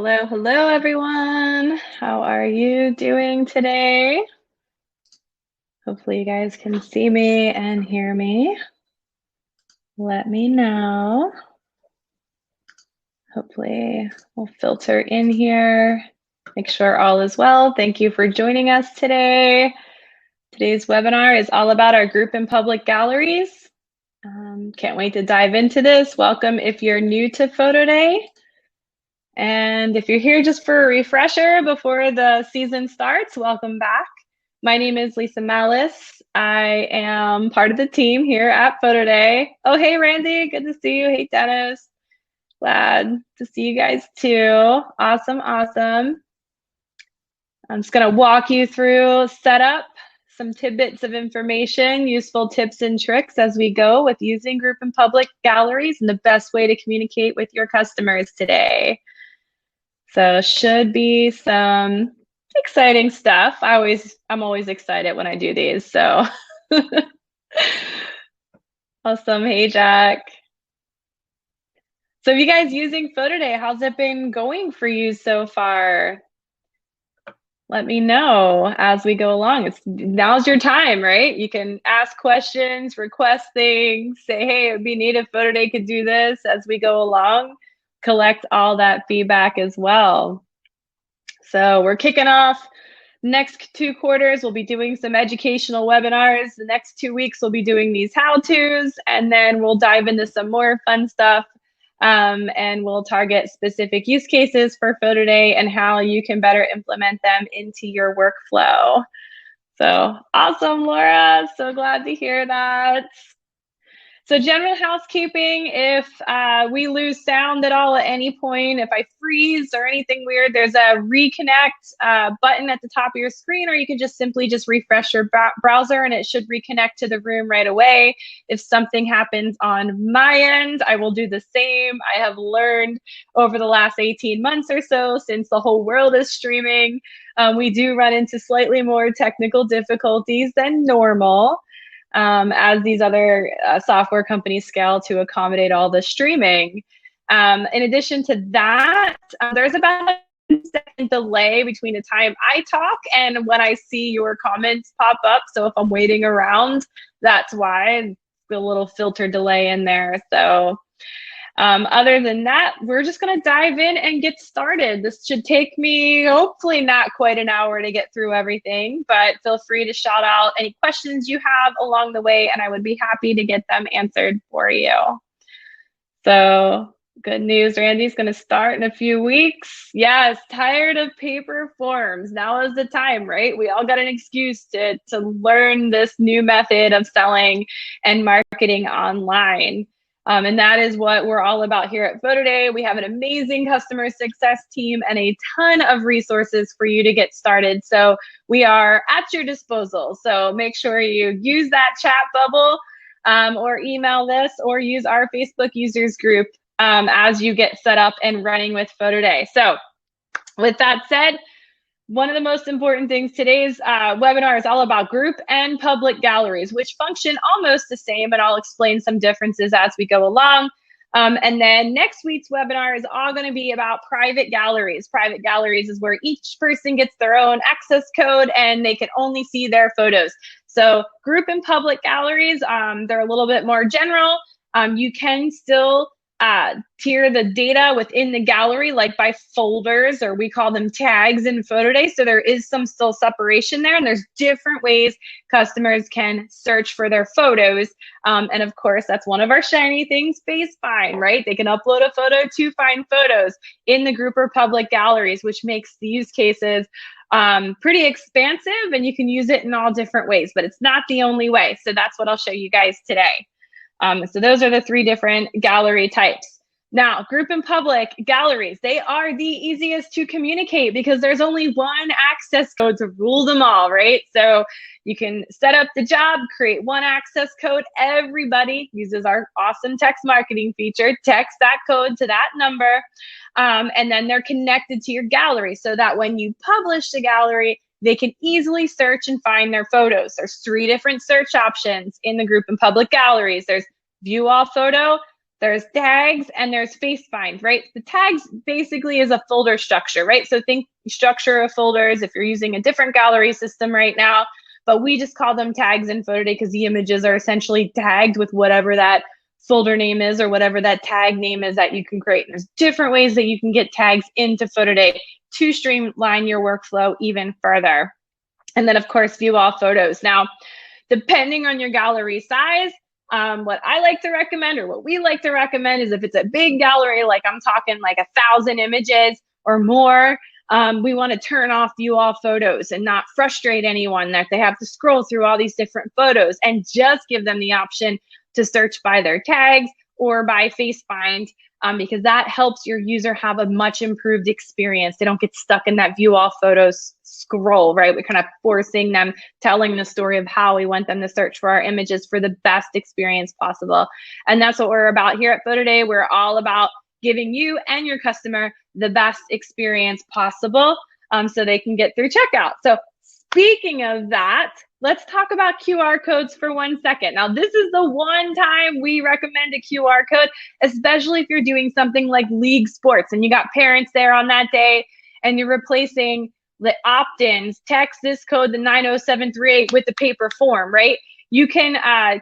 Hello, hello, everyone. How are you doing today? Hopefully you guys can see me and hear me. Let me know. Hopefully we'll filter in here, make sure all is well. Thank you for joining us today. Today's webinar is all about our group and public galleries. Can't wait to dive into this. Welcome if you're new to PhotoDay. And if you're here just for a refresher before the season starts, welcome back. My name is Lisa Malice. I am part of the team here at PhotoDay. Oh, hey, Randy, good to see you. Hey, Dennis. Glad to see you guys too. Awesome, awesome. I'm just gonna walk you through setup, some tidbits of information, useful tips and tricks as we go with using group and public galleries and the best way to communicate with your customers today. So should be some exciting stuff. I'm always excited when I do these. So awesome. Hey, Jack. So you guys using PhotoDay, how's it been going for you so far? Let me know as we go along. Now's your time, right? You can ask questions, request things, say, hey, it would be neat if PhotoDay could do this as we go along. Collect all that feedback as well. So we're kicking off next 2 quarters. We'll be doing some educational webinars. The next 2 weeks, we'll be doing these how-tos, and then we'll dive into some more fun stuff. And we'll target specific use cases for PhotoDay and how you can better implement them into your workflow. So awesome, Laura. So glad to hear that. So general housekeeping, if we lose sound at all at any point, if I freeze or anything weird, there's a reconnect button at the top of your screen, or you can just simply refresh your browser and it should reconnect to the room right away. If something happens on my end, I will do the same. I have learned over the last 18 months or so, since the whole world is streaming, we do run into slightly more technical difficulties than normal. As these other software companies scale to accommodate all the streaming. In addition to that, there's about a 10-second delay between the time I talk and when I see your comments pop up. So if I'm waiting around, that's why. A little filter delay in there. So other than that, we're just going to dive in and get started. This should take me hopefully not quite an hour to get through everything, but feel free to shout out any questions you have along the way, and I would be happy to get them answered for you. So good news, Randy's going to start in a few weeks. Yes, tired of paper forms. Now is the time, right? We all got an excuse to learn this new method of selling and marketing online. And that is what we're all about here at PhotoDay. We have an amazing customer success team and a ton of resources for you to get started. So we are at your disposal. So make sure you use that chat bubble or email this or use our Facebook users group as you get set up and running with PhotoDay. So with that said, one of the most important things, today's webinar is all about group and public galleries, which function almost the same, and I'll explain some differences as we go along. And then next week's webinar is all going to be about private galleries. Private galleries is where each person gets their own access code and they can only see their photos. So group and public galleries, they're a little bit more general. You can still tier the data within the gallery, like by folders, or we call them tags in PhotoDay. So there is some still separation there, and there's different ways customers can search for their photos. And of course, that's one of our shiny things, Find, right? They can upload a photo to find photos in the group or public galleries, which makes the use cases pretty expansive, and you can use it in all different ways, but it's not the only way. So that's what I'll show you guys today. So those are the 3 different gallery types. Now, group and public galleries, they are the easiest to communicate because there's only one access code to rule them all, right? So you can set up the job, create one access code. Everybody uses our awesome text marketing feature, text that code to that number, and then they're connected to your gallery so that when you publish the gallery, they can easily search and find their photos. There's 3 different search options in the group and public galleries. There's view all photo, there's tags, and there's face find, right? The tags basically is a folder structure, right? So think structure of folders if you're using a different gallery system right now, but we just call them tags in PhotoDay because the images are essentially tagged with whatever that folder name is or whatever that tag name is that you can create. And there's different ways that you can get tags into PhotoDay to streamline your workflow even further. And then of course, view all photos. Now, depending on your gallery size, what I like to recommend or what we like to recommend is if it's a big gallery, like I'm talking like 1,000 images or more, we want to turn off view all photos and not frustrate anyone that they have to scroll through all these different photos, and just give them the option to search by their tags or by face find, because that helps your user have a much improved experience. They don't get stuck in that view all photos scroll, right? We're kind of forcing them, telling the story of how we want them to search for our images for the best experience possible. And that's what we're about here at PhotoDay. We're all about giving you and your customer the best experience possible, so they can get through checkout. So speaking of that, let's talk about QR codes for 1 second. Now, this is the one time we recommend a QR code, especially if you're doing something like league sports and you got parents there on that day and you're replacing the opt-ins. Text this code, the 90738, with the paper form, right? You can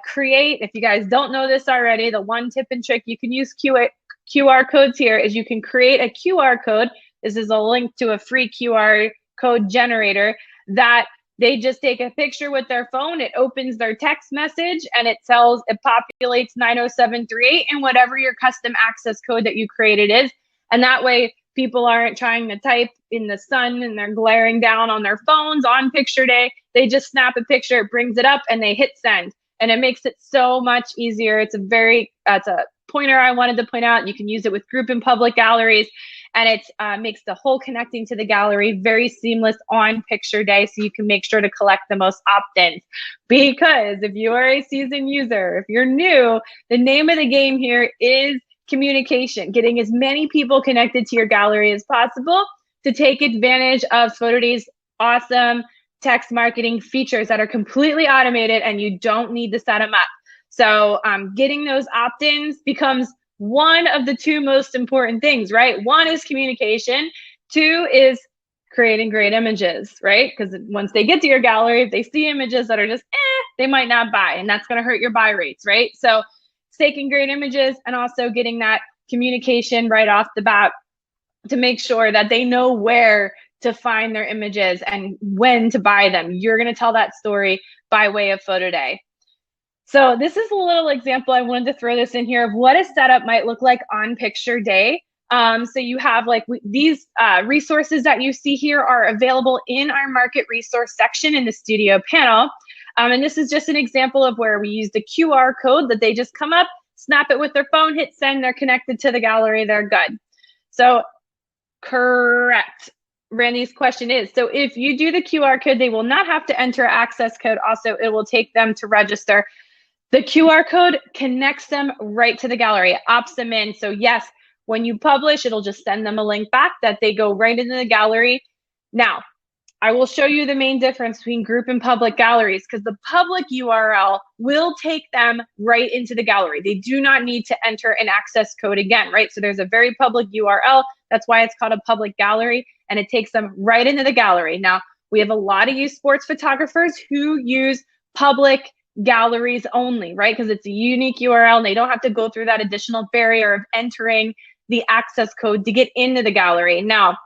create, if you guys don't know this already, the one tip and trick you can use QR codes here is you can create a QR code. This is a link to a free QR code generator that they just take a picture with their phone, it opens their text message, and it populates 90738 and whatever your custom access code that you created is. And that way people aren't trying to type in the sun and they're glaring down on their phones on picture day. They just snap a picture, it brings it up, and they hit send. And it makes it so much easier. It's a pointer I wanted to point out. You can use it with group and public galleries, and it makes the whole connecting to the gallery very seamless on picture day, so you can make sure to collect the most opt-ins. Because if you are a seasoned user, if you're new, the name of the game here is communication, getting as many people connected to your gallery as possible to take advantage of PhotoDay's awesome text marketing features that are completely automated and you don't need to set them up. So getting those opt-ins becomes one of the two most important things, right? One is communication. Two is creating great images, right? Because once they get to your gallery, if they see images that are just they might not buy, and that's going to hurt your buy rates, right? So it's taking great images and also getting that communication right off the bat to make sure that they know where to find their images and when to buy them. You're going to tell that story by way of PhotoDay. So this is a little example. I wanted to throw this in here of what a setup might look like on picture day. So you have like these resources that you see here are available in our market resource section in the studio panel. And this is just an example of where we use the QR code that they just come up, snap it with their phone, hit send, they're connected to the gallery, they're good. So correct. Randy's question is, so if you do the QR code, they will not have to enter access code. Also, it will take them to register. The QR code connects them right to the gallery, it opts them in. So yes, when you publish, it'll just send them a link back that they go right into the gallery. Now, I will show you the main difference between group and public galleries, because the public URL will take them right into the gallery. They do not need to enter an access code again, right? So there's a very public URL. That's why it's called a public gallery, and it takes them right into the gallery. Now, we have a lot of youth sports photographers who use public galleries only, right? Because it's a unique URL and they don't have to go through that additional barrier of entering the access code to get into the gallery. Now,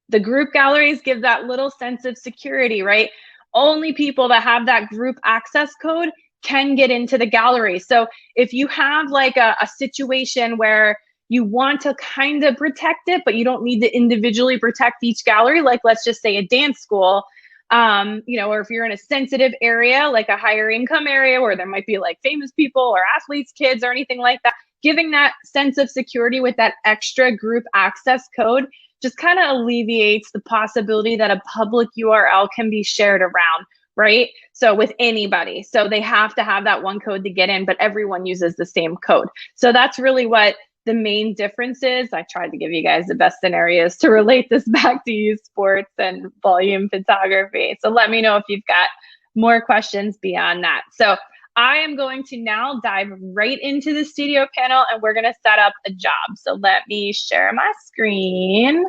the group galleries give that little sense of security, right? Only people that have that group access code can get into the gallery. So if you have like a situation where you want to kind of protect it, but you don't need to individually protect each gallery, like let's just say a dance school, or if you're in a sensitive area, like a higher income area where there might be like famous people or athletes' kids or anything like that, giving that sense of security with that extra group access code just kind of alleviates the possibility that a public URL can be shared around, right? So with anybody. So they have to have that one code to get in, but everyone uses the same code. So that's really what the main difference is. I tried to give you guys the best scenarios to relate this back to youth sports and volume photography. So let me know if you've got more questions beyond that. So I am going to now dive right into the studio panel and we're going to set up a job. So let me share my screen.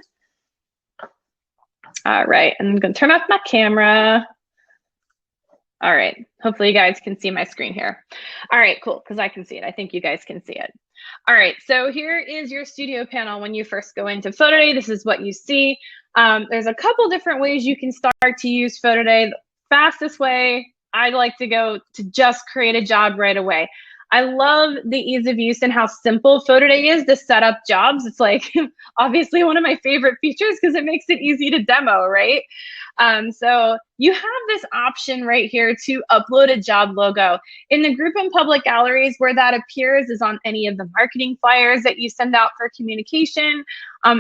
All right, I'm going to turn off my camera. All right, hopefully you guys can see my screen here. All right, cool, because I can see it. I think you guys can see it. All right, so here is your studio panel when you first go into PhotoDay. This is what you see. There's a couple different ways you can start to use PhotoDay. The fastest way, I'd like to go to just create a job right away. I love the ease of use and how simple PhotoDay is to set up jobs. It's like obviously one of my favorite features because it makes it easy to demo, right? So you have this option right here to upload a job logo. In the group and public galleries, where that appears is on any of the marketing flyers that you send out for communication,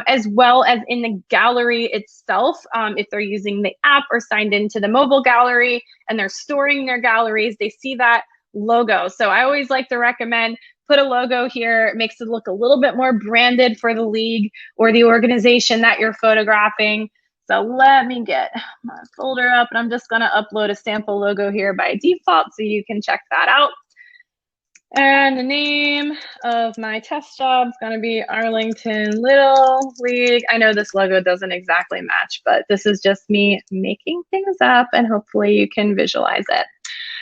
as well as in the gallery itself. If they're using the app or signed into the mobile gallery and they're storing their galleries, they see that logo. So I always like to recommend put a logo here. It makes it look a little bit more branded for the league or the organization that you're photographing. So let me get my folder up and I'm just going to upload a sample logo here by default so you can check that out. And the name of my test job is going to be Arlington Little League. I know this logo doesn't exactly match, but this is just me making things up and hopefully you can visualize it.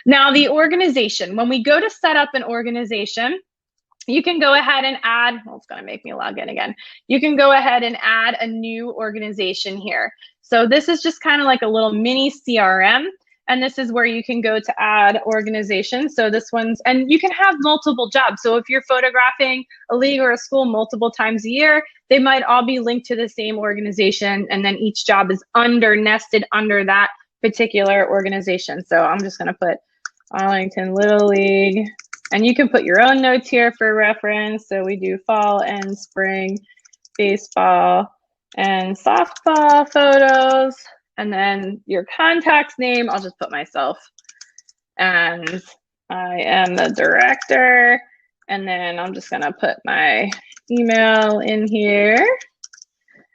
Now the organization, when we go to set up an organization, you can go ahead and add, well, it's going to make me log in again. You can go ahead and add a new organization here. So this is just kind of like a little mini CRM. And this is where you can go to add organizations. So this one's, and you can have multiple jobs. So if you're photographing a league or a school multiple times a year, they might all be linked to the same organization. And then each job is nested under that particular organization. So I'm just going to put Arlington Little League. And you can put your own notes here for reference. So we do fall and spring baseball and softball photos. And then your contact's name, I'll just put myself. And I am the director. And then I'm just gonna put my email in here.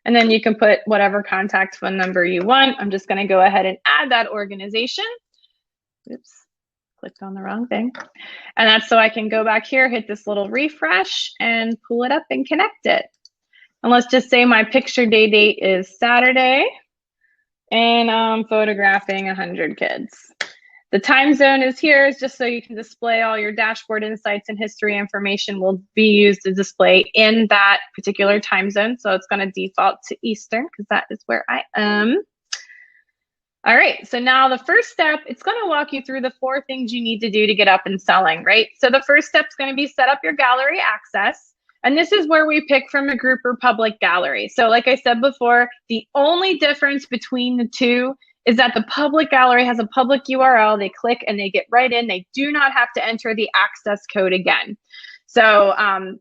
And then you can put whatever contact phone number you want. I'm just gonna go ahead and add that organization. Oops. Clicked on the wrong thing. And that's so I can go back here, hit this little refresh and pull it up and connect it. And let's just say my picture day date is Saturday and I'm photographing 100 kids. The time zone is here is just so you can display all your dashboard insights and history information will be used to display in that particular time zone. So it's going to default to Eastern because that is where I am. All right, so now the first step, it's going to walk you through the 4 things you need to do to get up and selling, right? So the first step is going to be set up your gallery access. And this is where we pick from a group or public gallery. So like I said before, the only difference between the two is that the public gallery has a public URL. They click and they get right in. They do not have to enter the access code again. So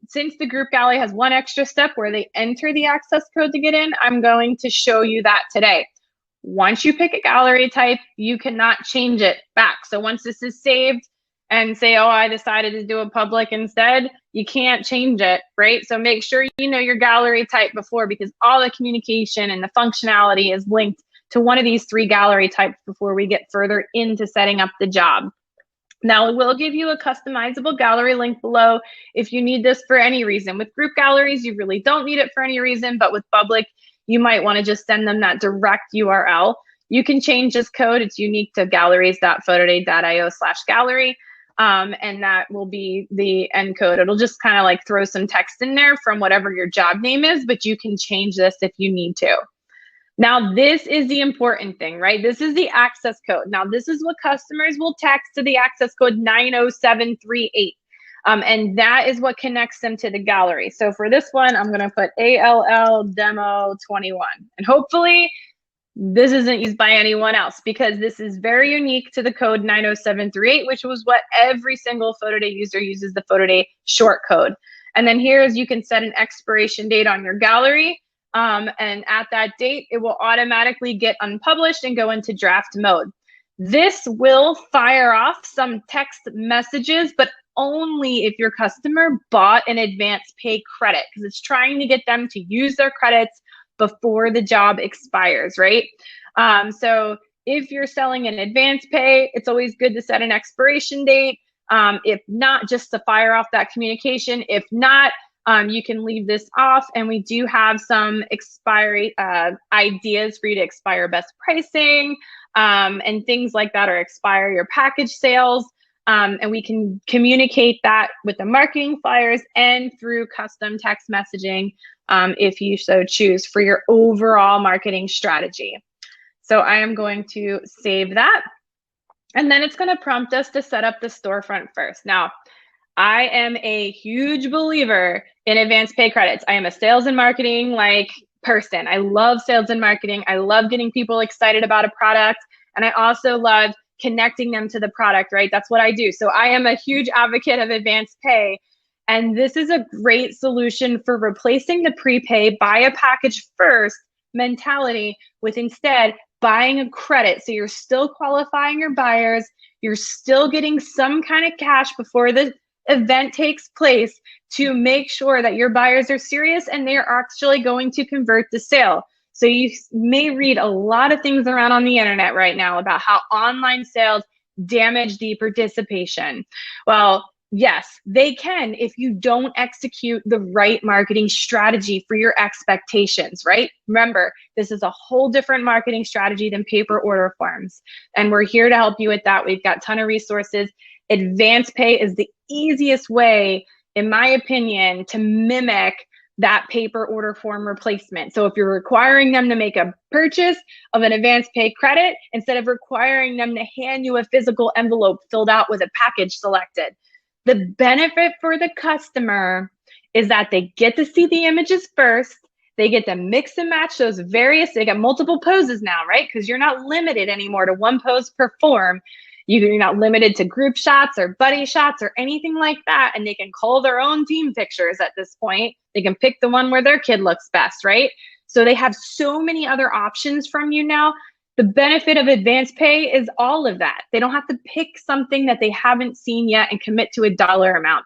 since the group gallery has one extra step where they enter the access code to get in, I'm going to show you that today. Once you pick a gallery type, you cannot change it back. So once this is saved and say, oh, I decided to do a public instead, you can't change it, right? So make sure you know your gallery type before because all the communication and the functionality is linked to one of these 3 gallery types before we get further into setting up the job. Now, it will give you a customizable gallery link below if you need this for any reason. With group galleries, you really don't need it for any reason, but with public, you might want to just send them that direct URL. You can change this code. It's unique to galleries.photoday.io/gallery. And that will be the end code. It'll just kind of like throw some text in there from whatever your job name is, but you can change this if you need to. Now, this is the important thing, right? This is the access code. Now, this is what customers will text to the access code 90738. And that is what connects them to the gallery. So for this one, I'm going to put ALL demo 21. And hopefully this isn't used by anyone else because this is very unique to the code 90738, which was what every single PhotoDay user uses, the PhotoDay short code. And then here is you can set an expiration date on your gallery. And at that date, it will automatically get unpublished and go into draft mode. This will fire off some text messages, but only if your customer bought an advance pay credit because it's trying to get them to use their credits before the job expires, right? So if you're selling an advance pay, it's always good to set an expiration date. If not, just to fire off that communication. If not, you can leave this off, and we do have some expiry ideas for you to expire best pricing and things like that, or expire your package sales. And we can communicate that with the marketing flyers and through custom text messaging if you so choose for your overall marketing strategy. So I am going to save that. And then it's going to prompt us to set up the storefront first. Now, I am a huge believer in advanced pay credits. I am a sales and marketing person. I love sales and marketing. I love getting people excited about a product. And I also love connecting them to the product, right? That's what I do. So I am a huge advocate of advanced pay. And this is a great solution for replacing the prepay, buy a package first mentality with instead buying a credit. So you're still qualifying your buyers. You're still getting some kind of cash before the event takes place to make sure that your buyers are serious and they're actually going to convert the sale. So you may read a lot of things around on the internet right now about how online sales damage the participation. Well, yes, they can if you don't execute the right marketing strategy for your expectations, right? Remember, this is a whole different marketing strategy than paper order forms. And we're here to help you with that. We've got a ton of resources. Advanced pay is the easiest way, in my opinion, to mimic that paper order form replacement. So if you're requiring them to make a purchase of an advanced pay credit, instead of requiring them to hand you a physical envelope filled out with a package selected, the benefit for the customer is that they get to see the images first. They get to mix and match those they got multiple poses now, right? Because you're not limited anymore to one pose per form. You're not limited to group shots or buddy shots or anything like that. And they can call their own team pictures at this point. They can pick the one where their kid looks best, right? So they have so many other options from you now. The benefit of advanced pay is all of that. They don't have to pick something that they haven't seen yet and commit to a dollar amount.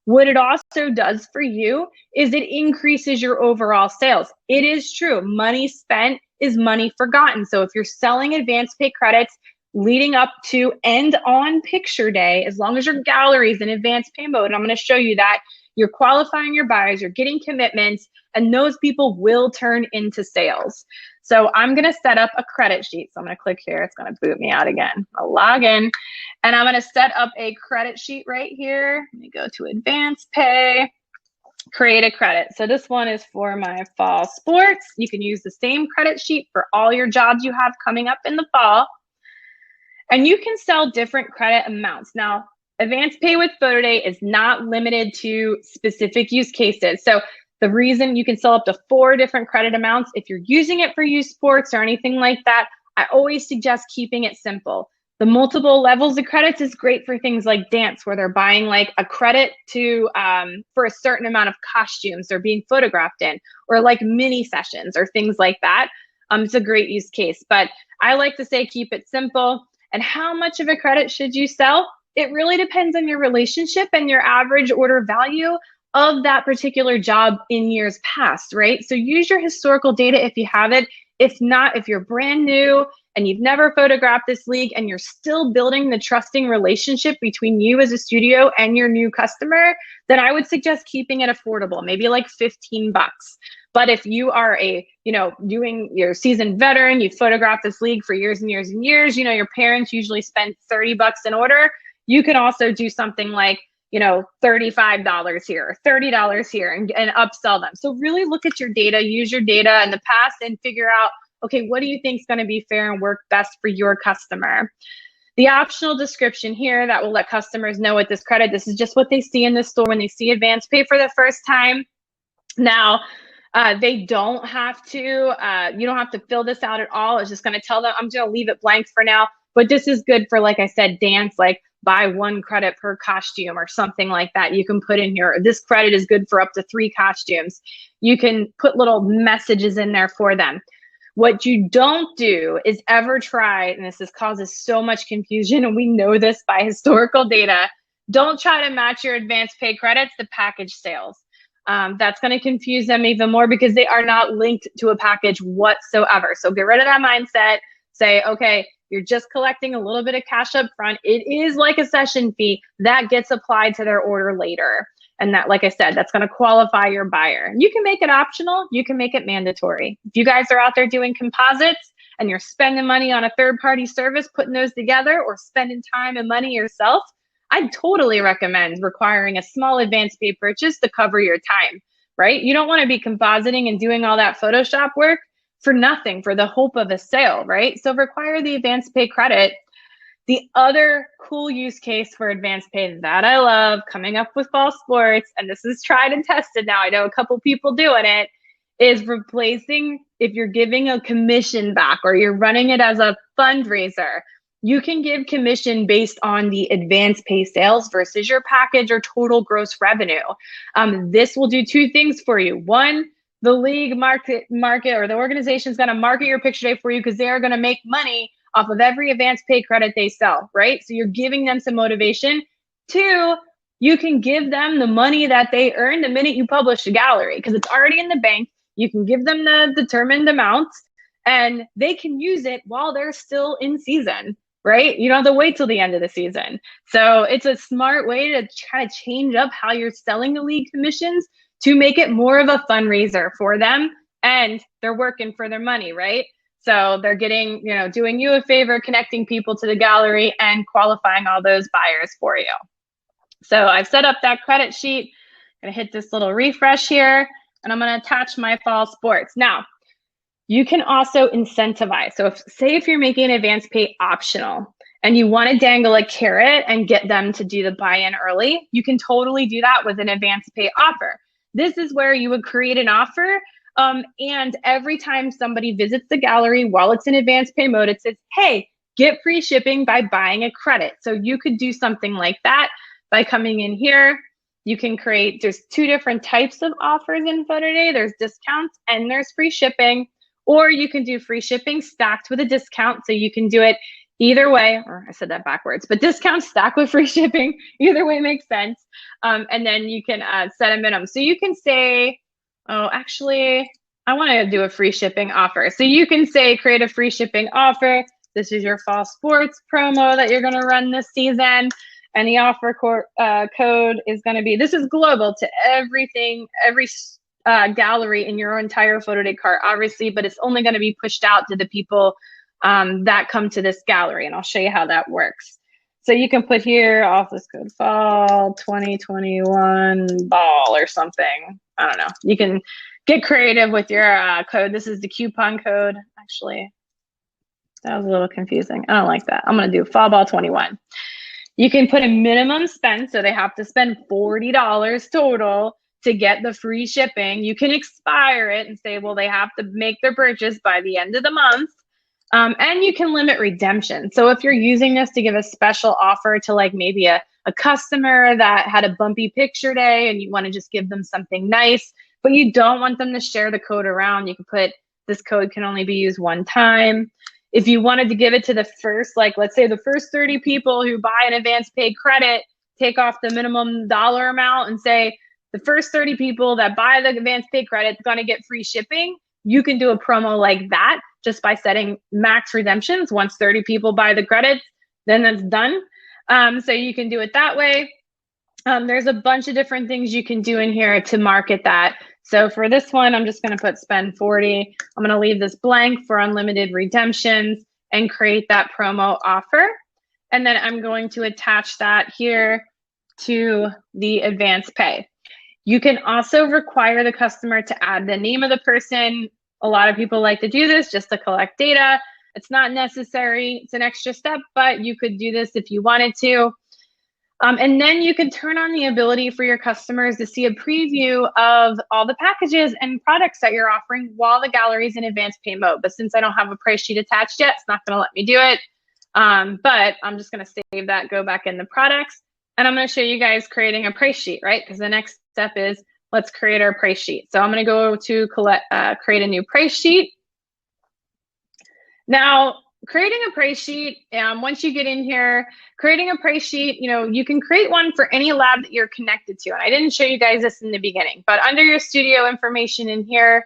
What it also does for you is it increases your overall sales. It is true. Money spent is money forgotten. So if you're selling advanced pay credits leading up to and on picture day, as long as your gallery is in advanced pay mode, and I'm going to show you that, you're qualifying your buyers, you're getting commitments, and those people will turn into sales. So I'm going to set up a credit sheet. So I'm going to click here. It's going to boot me out again. I'll log in, and I'm going to set up a credit sheet right here. Let me go to advanced pay, create a credit. So this one is for my fall sports. You can use the same credit sheet for all your jobs you have coming up in the fall. And you can sell different credit amounts. Now, advanced pay with PhotoDay is not limited to specific use cases. So the reason you can sell up to 4 different credit amounts, if you're using it for youth sports or anything like that, I always suggest keeping it simple. The multiple levels of credits is great for things like dance, where they're buying like a credit to for a certain amount of costumes they're being photographed in, or like mini sessions or things like that. It's a great use case, but I like to say keep it simple. And how much of a credit should you sell? It really depends on your relationship and your average order value of that particular job in years past, right? So use your historical data if you have it. If not, if you're brand new and you've never photographed this league and you're still building the trusting relationship between you as a studio and your new customer, then I would suggest keeping it affordable, maybe like 15 bucks. But if you are doing your seasoned veteran, you've photographed this league for years and years and years, your parents usually spend 30 bucks an order. You can also do something like, $35 here, $30 here, and upsell them. So really look at your data, use your data in the past and figure out, okay, what do you think is going to be fair and work best for your customer? The optional description here that will let customers know with this credit, this is just what they see in the store when they see advanced pay for the first time. Now, they don't have to, you don't have to fill this out at all. It's just going to tell them, I'm going to leave it blank for now, but this is good for, like I said, dance, like buy 1 credit per costume or something like that. You can put in here, this credit is good for up to 3 costumes. You can put little messages in there for them. What you don't do is ever try, and this causes so much confusion, and we know this by historical data, don't try to match your advanced pay credits to package sales. That's going to confuse them even more because they are not linked to a package whatsoever. So get rid of that mindset. Say, okay, You're just collecting a little bit of cash up front. It is like a session fee that gets applied to their order later. And that, like I said, that's going to qualify your buyer. You can make it optional. You can make it mandatory. If you guys are out there doing composites and you're spending money on a third-party service, putting those together, or spending time and money yourself, I'd totally recommend requiring a small advance pay purchase to cover your time, right? You don't want to be compositing and doing all that Photoshop work for nothing, for the hope of a sale, right? So require the advance pay credit. The other cool use case for advance pay that I love coming up with fall sports, and this is tried and tested now, I know a couple people doing it, is replacing, if you're giving a commission back or you're running it as a fundraiser, you can give commission based on the advance pay sales versus your package or total gross revenue. This will do two things for you. One, the league market or the organization is going to market your picture day for you because they are going to make money off of every advance pay credit they sell, right? So you're giving them some motivation. Two, you can give them the money that they earn the minute you publish a gallery because it's already in the bank. You can give them the determined amounts and they can use it while they're still in season, right? You don't have to wait till the end of the season. So it's a smart way to try to change up how you're selling the league commissions to make it more of a fundraiser for them, and they're working for their money, right? So they're getting, doing you a favor, connecting people to the gallery and qualifying all those buyers for you. So I've set up that credit sheet. I'm gonna hit this little refresh here, and I'm gonna attach my fall sports. Now, you can also incentivize. So say if you're making advance pay optional and you want to dangle a carrot and get them to do the buy-in early, you can totally do that with an advance pay offer. This is where you would create an offer, and every time somebody visits the gallery while it's in advance pay mode, it says, hey, get free shipping by buying a credit. So you could do something like that by coming in here. You can create, there's two different types of offers in PhotoDay. There's discounts and there's free shipping, or you can do free shipping stacked with a discount. So you can do it either way, or I said that backwards, but discount stacked with free shipping, either way makes sense. And then you can set a minimum. So you can say, oh, actually, I want to do a free shipping offer. So you can say, create a free shipping offer. This is your fall sports promo that you're going to run this season. And the offer code is going to be, this is global to everything, every gallery in your entire PhotoDay cart, obviously, but it's only going to be pushed out to the people that come to this gallery. And I'll show you how that works. So you can put here office code fall 2021 ball or something. I don't know. You can get creative with your code. This is the coupon code. Actually, that was a little confusing. I don't like that. I'm going to do fall ball 21. You can put a minimum spend. So they have to spend $40 total to get the free shipping. You can expire it and say, well, they have to make their purchase by the end of the month. And you can limit redemption. So if you're using this to give a special offer to like maybe a customer that had a bumpy picture day and you want to just give them something nice, but you don't want them to share the code around, you can put this code can only be used one time. If you wanted to give it to the first, like let's say the first 30 people who buy an advance pay credit, take off the minimum dollar amount and say the first 30 people that buy the advance pay credit are going to get free shipping. You can do a promo like that just by setting max redemptions. Once 30 people buy the credits, then that's done. So you can do it that way. There's a bunch of different things you can do in here to market that. So for this one, I'm just going to put spend 40. I'm going to leave this blank for unlimited redemptions and create that promo offer. And then I'm going to attach that here to the advance pay. You can also require the customer to add the name of the person. A lot of people like to do this just to collect data. It's not necessary. It's an extra step, but you could do this if you wanted to. And then you can turn on the ability for your customers to see a preview of all the packages and products that you're offering while the gallery is in advanced pay mode. But since I don't have a price sheet attached yet, it's not going to let me do it. But I'm just going to save that, go back in the products, and I'm going to show you guys creating a price sheet, right? Because the next step is let's create our price sheet. So I'm going to go to create a new price sheet. Now, creating a price sheet, once you get in here, creating a price sheet, you can create one for any lab that you're connected to. And I didn't show you guys this in the beginning, but under your studio information in here,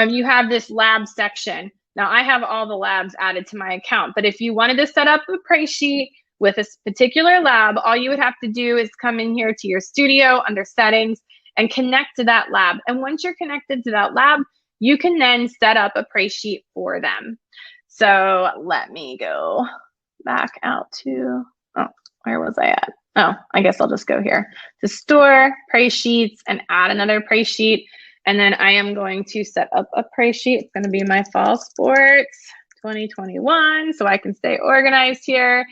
you have this lab section. Now I have all the labs added to my account, but if you wanted to set up a price sheet with a particular lab, all you would have to do is come in here to your studio under settings and connect to that lab. And once you're connected to that lab, you can then set up a price sheet for them. So let me go back out to, oh, where was I at? Oh, I guess I'll just go here to store price sheets and add another price sheet. And then I am going to set up a price sheet. It's going to be my fall sports 2021, so I can stay organized here.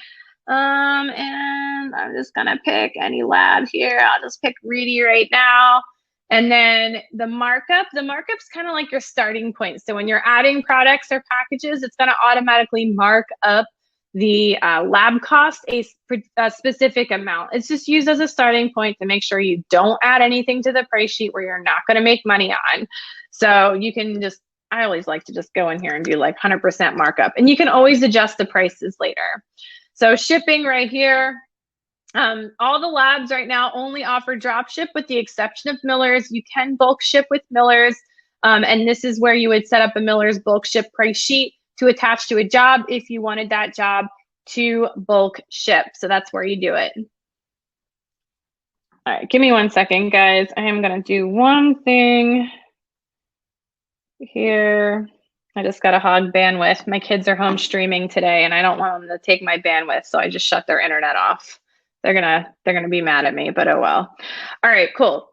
And I'm just going to pick any lab here. I'll just pick Reedy right now. And then the markup's kind of like your starting point. So when you're adding products or packages, it's going to automatically mark up the lab cost a specific amount. It's just used as a starting point to make sure you don't add anything to the price sheet where you're not going to make money on. So you can just, I always like to just go in here and do like 100% markup, and you can always adjust the prices later. So shipping right here, all the labs right now only offer drop ship with the exception of Miller's. You can bulk ship with Miller's, and this is where you would set up a Miller's bulk ship price sheet to attach to a job if you wanted that job to bulk ship. So that's where you do it. All right, give me 1 second, guys. I am gonna do one thing here. I just got a hog bandwidth. My kids are home streaming today and I don't want them to take my bandwidth, so I just shut their internet off. They're gonna be mad at me, but oh well. All right, cool.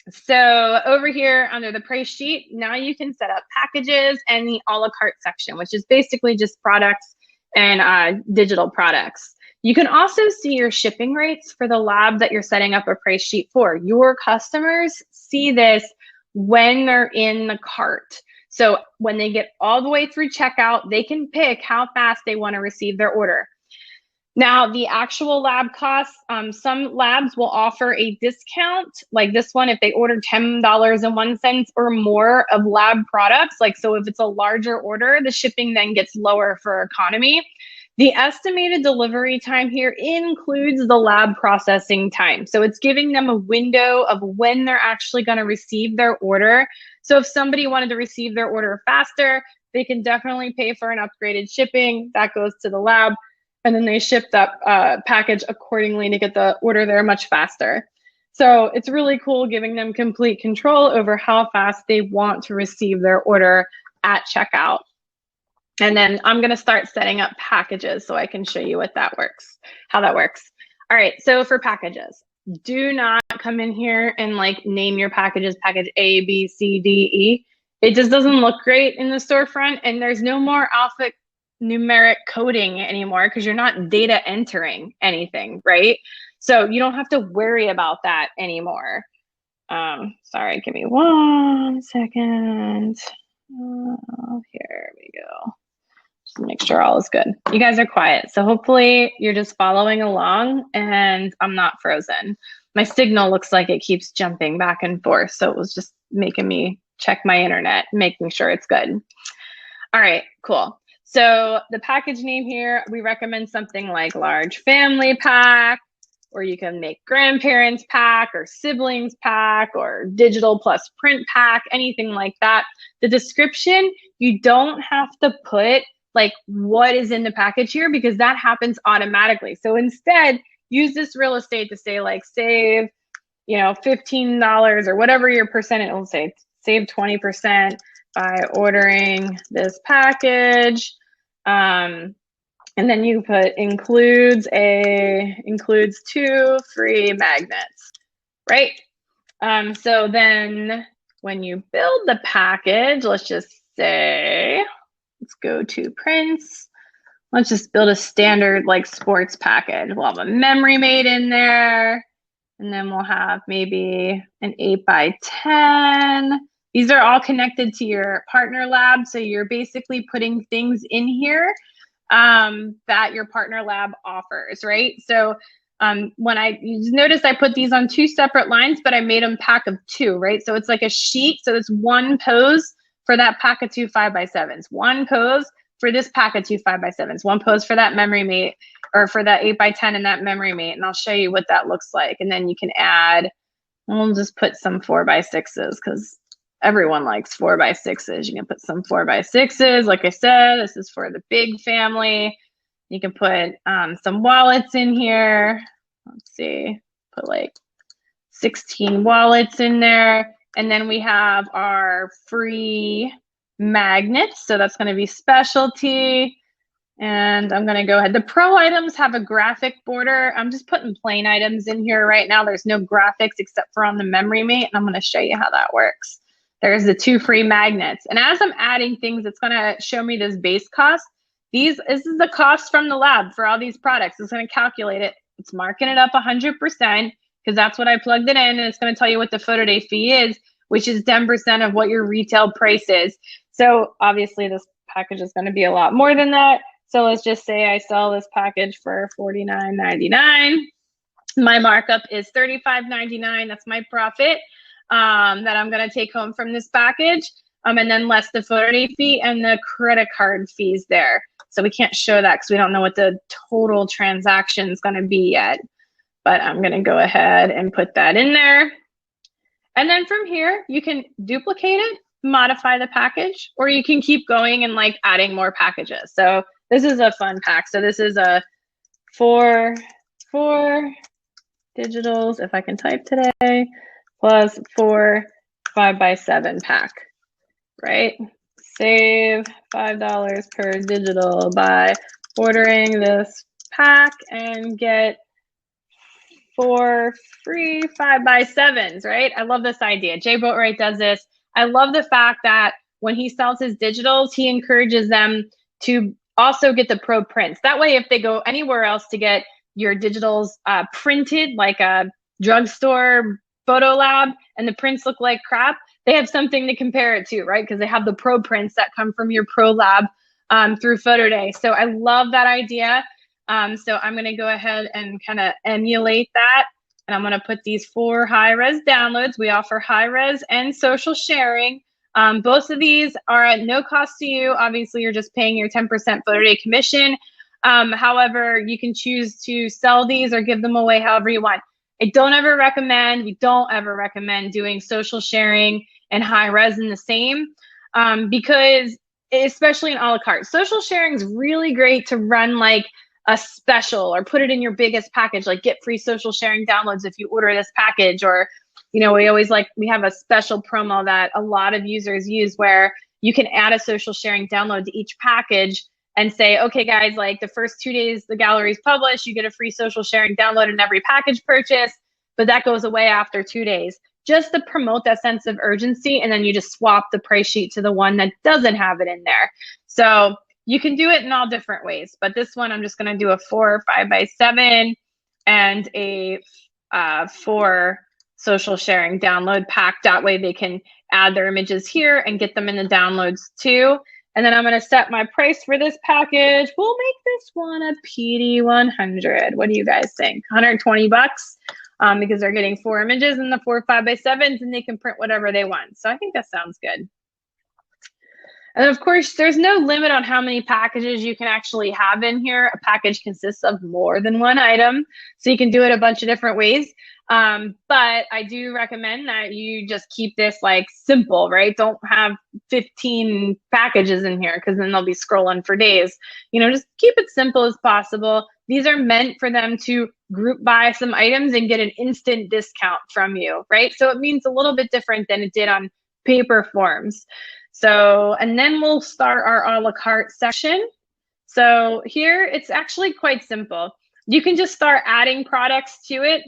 So over here under the price sheet, now you can set up packages and the a la carte section, which is basically just products and digital products. You can also see your shipping rates for the lab that you're setting up a price sheet for. Your customers see this when they're in the cart. So when they get all the way through checkout, they can pick how fast they want to receive their order. Now, the actual lab costs, some labs will offer a discount, like this one, if they order $10.01 or more of lab products. Like, so if it's a larger order, the shipping then gets lower for economy. The estimated delivery time here includes the lab processing time. So it's giving them a window of when they're actually going to receive their order. So if somebody wanted to receive their order faster, they can definitely pay for an upgraded shipping. That goes to the lab. And then they ship that package accordingly to get the order there much faster. So it's really cool giving them complete control over how fast they want to receive their order at checkout. And then I'm gonna start setting up packages so I can show you what that works, how that works. All right, so for packages, do not come in here and like name your packages, package A, B, C, D, E. It just doesn't look great in the storefront, and there's no more alphanumeric coding anymore because you're not data entering anything, right? So you don't have to worry about that anymore. Sorry, give me 1 second. Here we go. Just make sure all is good. You guys are quiet, so hopefully you're just following along and I'm not frozen. My signal looks like it keeps jumping back and forth, so it was just making me check my internet, making sure it's good. All right, cool. So the package name here, we recommend something like large family pack, or you can make grandparents pack or siblings pack or digital plus print pack, anything like that. The description, you don't have to put like what is in the package here because that happens automatically. So instead, use this real estate to say like save, you know, $15 or whatever your percentage will say, save 20% by ordering this package. And then you put includes 2 free magnets, right? So then when you build the package, let's just say, let's go to prints. Let's just build a standard like sports package. We'll have a memory made in there. And then we'll have maybe an 8x10. These are all connected to your partner lab. So you're basically putting things in here that your partner lab offers, right? So when you notice I put these on 2 separate lines, but I made them pack of 2, right? So it's like a sheet. So it's 1 pose for that pack of 2 5x7s, 1 pose for this pack of 2 5x7s, 1 pose for that memory mate or for that 8x10 and that memory mate. And I'll show you what that looks like. And then you can add, we'll just put some 4x6s because everyone likes 4x6s. You can put some 4x6s. Like I said, this is for the big family. You can put some wallets in here. Let's see, put like 16 wallets in there. And then we have our free magnets. So that's going to be specialty. And I'm going to go ahead. The pro items have a graphic border. I'm just putting plain items in here right now. There's no graphics except for on the memory mate. And I'm going to show you how that works. There's the 2 free magnets. And as I'm adding things, it's going to show me this base cost. This is the cost from the lab for all these products. It's going to calculate it. It's marking it up 100% because that's what I plugged it in. And it's going to tell you what the PhotoDay fee is, which is 10% of what your retail price is. So obviously this package is going to be a lot more than that. So let's just say I sell this package for $49.99. My markup is $35.99. That's my profit that I'm going to take home from this package. And then less the PhotoDay fee and the credit card fees there. So we can't show that because we don't know what the total transaction is going to be yet. But I'm going to go ahead and put that in there. And then from here, you can duplicate it, modify the package, or you can keep going and like adding more packages. So this is a fun pack. So this is a 4 digitals, if I can type today, plus 4 5x7 pack, right? Save $5 per digital by ordering this pack and get 4 free 5x7s, right? I love this idea. Jay Boatwright does this. I love the fact that when he sells his digitals, he encourages them to also get the pro prints. That way, if they go anywhere else to get your digitals printed, like a drugstore photo lab, and the prints look like crap, they have something to compare it to, right? Because they have the pro prints that come from your pro lab through PhotoDay. So I love that idea. So I'm going to go ahead and kind of emulate that. And I'm going to put these 4 high-res downloads. We offer high-res and social sharing. Both of these are at no cost to you. Obviously, you're just paying your 10% PhotoDay commission. However, you can choose to sell these or give them away however you want. We don't ever recommend doing social sharing and high-res in the same because, especially in a la carte, social sharing is really great to run like a special or put it in your biggest package, like get free social sharing downloads if you order this package. Or, you know, we have a special promo that a lot of users use where you can add a social sharing download to each package and say, okay, guys, like the first 2 days the gallery's published, you get a free social sharing download in every package purchase, but that goes away after 2 days, just to promote that sense of urgency. And then you just swap the price sheet to the one that doesn't have it in there. So you can do it in all different ways, but this one I'm just going to do a 4 5x7 and a 4 social sharing download pack. That way they can add their images here and get them in the downloads too. And then I'm going to set my price for this package. We'll make this one a PD 100. What do you guys think? 120 bucks because they're getting 4 images in the 4 5x7s and they can print whatever they want. So I think that sounds good. And of course, there's no limit on how many packages you can actually have in here. A package consists of more than one item, so you can do it a bunch of different ways. But I do recommend that you just keep this like simple, right? Don't have 15 packages in here because then they'll be scrolling for days. You know, just keep it simple as possible. These are meant for them to group buy some items and get an instant discount from you, right? So it means a little bit different than it did on paper forms. So, and then we'll start our a la carte section. So here, it's actually quite simple. You can just start adding products to it,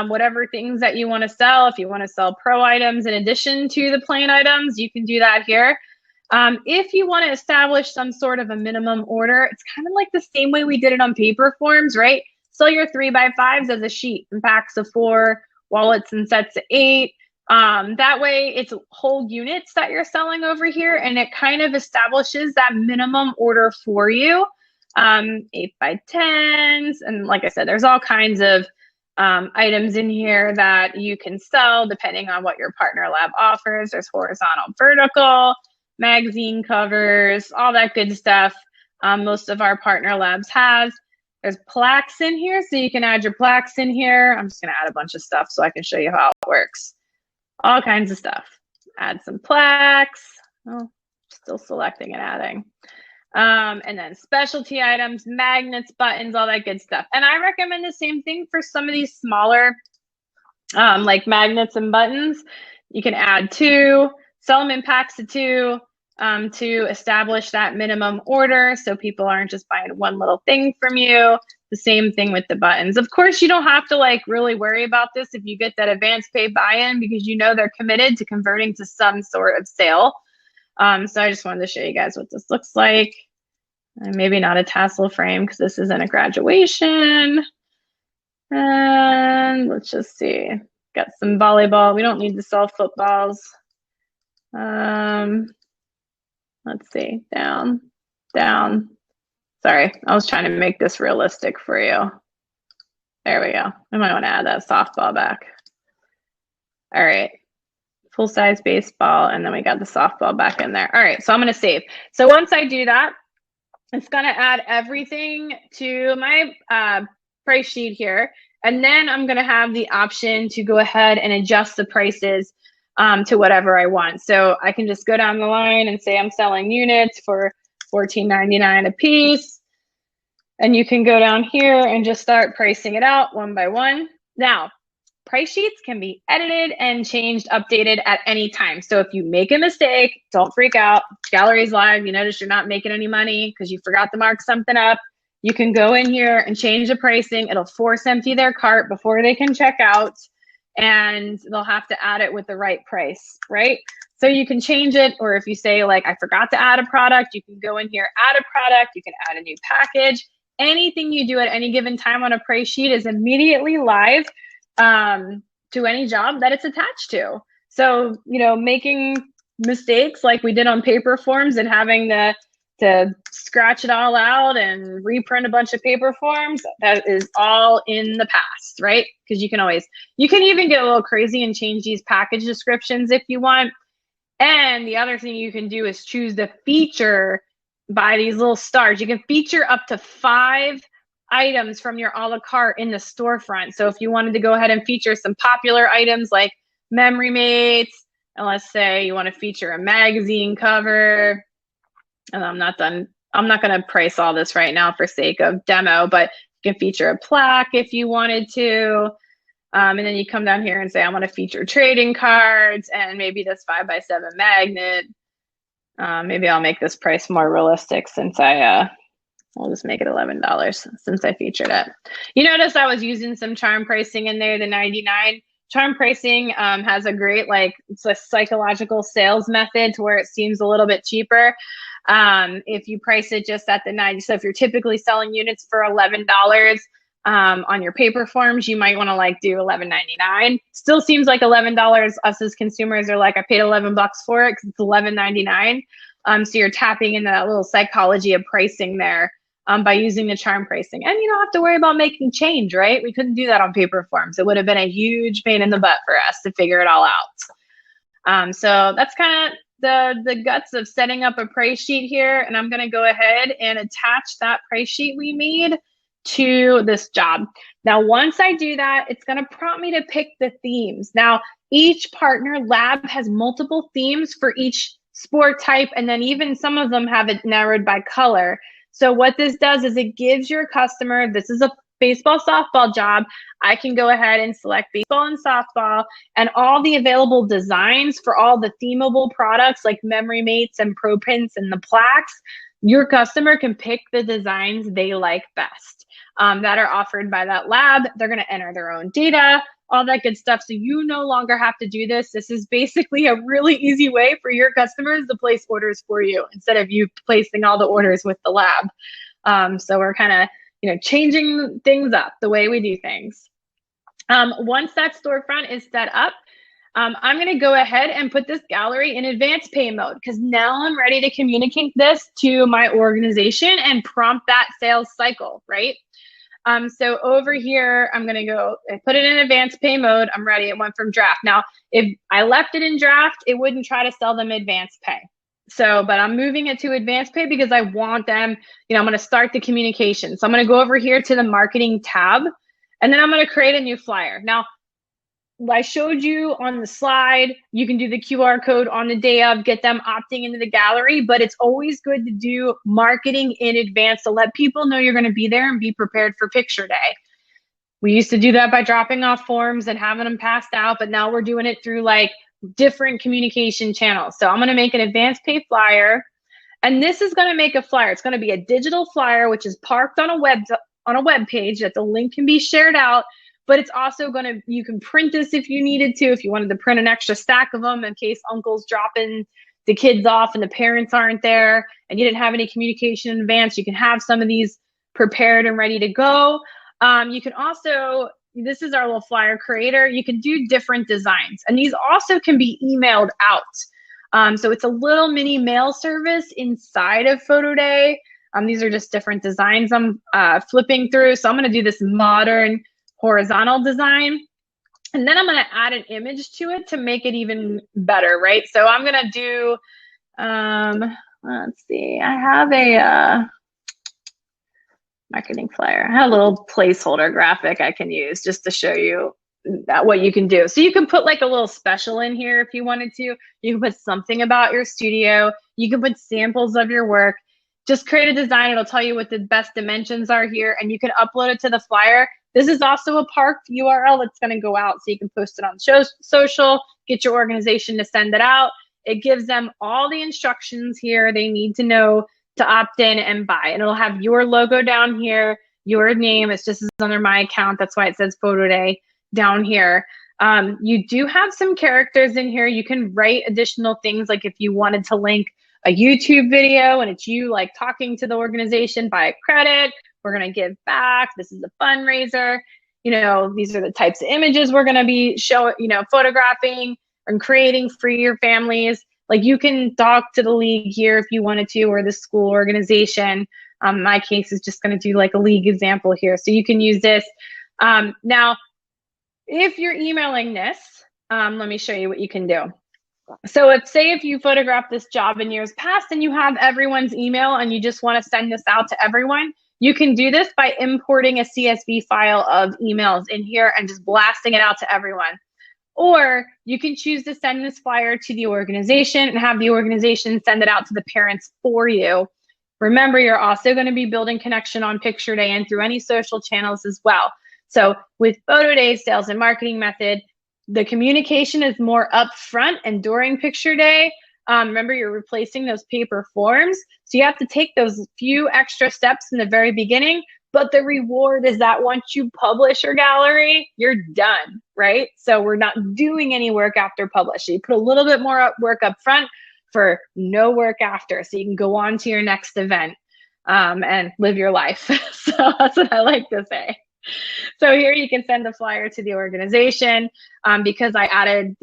whatever things that you want to sell. If you want to sell pro items in addition to the plain items, you can do that here. If you want to establish some sort of a minimum order, it's kind of like the same way we did it on paper forms, right? Sell your 3x5s as a sheet in packs of 4, wallets and sets of 8. That way it's whole units that you're selling over here, and it kind of establishes that minimum order for you. 8x10s, and like I said, there's all kinds of items in here that you can sell depending on what your partner lab offers. There's horizontal, vertical, magazine covers, all that good stuff. Most of our partner labs have. There's plaques in here, so you can add your plaques in here. I'm just gonna add a bunch of stuff so I can show you how it works. All kinds of stuff. Add some plaques. Oh, still selecting and adding. And then specialty items, magnets, buttons, all that good stuff. And I recommend the same thing for some of these smaller like magnets and buttons. You can add 2, sell them in packs of 2 to establish that minimum order so people aren't just buying one little thing from you. The same thing with the buttons. Of course, you don't have to like really worry about this if you get that advance pay buy-in, because you know they're committed to converting to some sort of sale. So I just wanted to show you guys what this looks like. And maybe not a tassel frame because this isn't a graduation. And let's just see. Got some volleyball. We don't need to sell footballs. Let's see. Down, down. Sorry, I was trying to make this realistic for you. There we go. I might want to add that softball back. All right. Full size baseball, and then we got the softball back in there. All right, so I'm going to save. So once I do that, it's going to add everything to my price sheet here. And then I'm going to have the option to go ahead and adjust the prices to whatever I want. So I can just go down the line and say I'm selling units for $14.99 a piece. And you can go down here and just start pricing it out one by one. Now, price sheets can be edited and changed, updated at any time. So if you make a mistake, don't freak out. Gallery's live. You notice you're not making any money because you forgot to mark something up. You can go in here and change the pricing. It'll force empty their cart before they can check out, and they'll have to add it with the right price, right? So you can change it, or if you say like, I forgot to add a product, you can go in here, add a product, you can add a new package. Anything you do at any given time on a price sheet is immediately live to any job that it's attached to. So, you know, making mistakes like we did on paper forms and having to scratch it all out and reprint a bunch of paper forms, that is all in the past, right? Because you can even get a little crazy and change these package descriptions if you want. And the other thing you can do is choose the feature by these little stars. You can feature up to 5 items from your a la carte in the storefront. So if you wanted to go ahead and feature some popular items like memory mates, and let's say you want to feature a magazine cover, and I'm not going to price all this right now for sake of demo, but you can feature a plaque if you wanted to. And then you come down here and say, I want to feature trading cards and maybe this 5x7 magnet. Maybe I'll make this price more realistic since I'll just make it $11 since I featured it. You notice I was using some charm pricing in there, the 99. Charm pricing has a great, like, it's a psychological sales method to where it seems a little bit cheaper. If you price it just at the 90, so if you're typically selling units for $11 on your paper forms, you might want to like do $11.99. Still seems like $11. Us as consumers are like, I paid $11 for it because it's $11.99. So you're tapping into that little psychology of pricing there by using the charm pricing. And you don't have to worry about making change, right? We couldn't do that on paper forms. It would have been a huge pain in the butt for us to figure it all out. So that's kind of the guts of setting up a price sheet here. And I'm going to go ahead and attach that price sheet we made to this job. Now, once I do that, it's going to prompt me to pick the themes. Now, each partner lab has multiple themes for each sport type, and then even some of them have it narrowed by color. So what this does is it gives your customer, this is a baseball softball job, I can go ahead and select baseball and softball, and all the available designs for all the themable products like memory mates and pro prints and the plaques. Your customer can pick the designs they like best that are offered by that lab. They're going to enter their own data, all that good stuff. So you no longer have to do this. This is basically a really easy way for your customers to place orders for you instead of you placing all the orders with the lab. So we're kind of, you know, changing things up the way we do things. Once that storefront is set up, I'm going to go ahead and put this gallery in advance pay mode because now I'm ready to communicate this to my organization and prompt that sales cycle, right? So over here, I'm going to go put it in advance pay mode. I'm ready. It went from draft. Now, if I left it in draft, it wouldn't try to sell them advance pay. So, but I'm moving it to advance pay because I want them, you know, I'm going to start the communication. So I'm going to go over here to the marketing tab, and then I'm going to create a new flyer. Now, I showed you on the slide, you can do the QR code on the day of, get them opting into the gallery, but it's always good to do marketing in advance to let people know you're going to be there and be prepared for picture day. We used to do that by dropping off forms and having them passed out, but now we're doing it through like different communication channels. So I'm going to make an advance pay flyer, and this is going to make a flyer. It's going to be a digital flyer, which is parked on a web page that the link can be shared out. But it's also going to, you can print this if you needed to, if you wanted to print an extra stack of them in case uncle's dropping the kids off and the parents aren't there and you didn't have any communication in advance. You can have some of these prepared and ready to go. You can also, this is our little flyer creator. You can do different designs, and these also can be emailed out. So it's a little mini mail service inside of PhotoDay. These are just different designs I'm flipping through. So I'm going to do this modern horizontal design, and then I'm going to add an image to it to make it even better, right? So I'm going to do, let's see, I have a marketing flyer. I have a little placeholder graphic I can use just to show you that what you can do. So you can put like a little special in here if you wanted to. You can put something about your studio. You can put samples of your work. Just create a design. It'll tell you what the best dimensions are here, and you can upload it to the flyer. This is also a parked URL that's going to go out, so you can post it on social, get your organization to send it out. It gives them all the instructions here they need to know to opt in and buy. And it'll have your logo down here, your name. It's just under my account. That's why it says PhotoDay down here. You do have some characters in here. You can write additional things, like if you wanted to link a YouTube video and it's you like talking to the organization, buy a credit, we're going to give back, this is a fundraiser, you know, these are the types of images we're going to be showing, you know, photographing and creating for your families. Like you can talk to the league here if you wanted to, or the school organization. My case is just going to do like a league example here. So you can use this. Now, if you're emailing this, let me show you what you can do. So if you photographed this job in years past and you have everyone's email and you just want to send this out to everyone, you can do this by importing a CSV file of emails in here and just blasting it out to everyone. Or you can choose to send this flyer to the organization and have the organization send it out to the parents for you. Remember, you're also going to be building connection on picture day and through any social channels as well. So with PhotoDay's sales and marketing method, the communication is more upfront and during picture day. Remember, you're replacing those paper forms. So you have to take those few extra steps in the very beginning, but the reward is that once you publish your gallery, you're done, right? So we're not doing any work after publish. So you put a little bit more work up front for no work after. So you can go on to your next event and live your life. So that's what I like to say. So here you can send the flyer to the organization. Because I added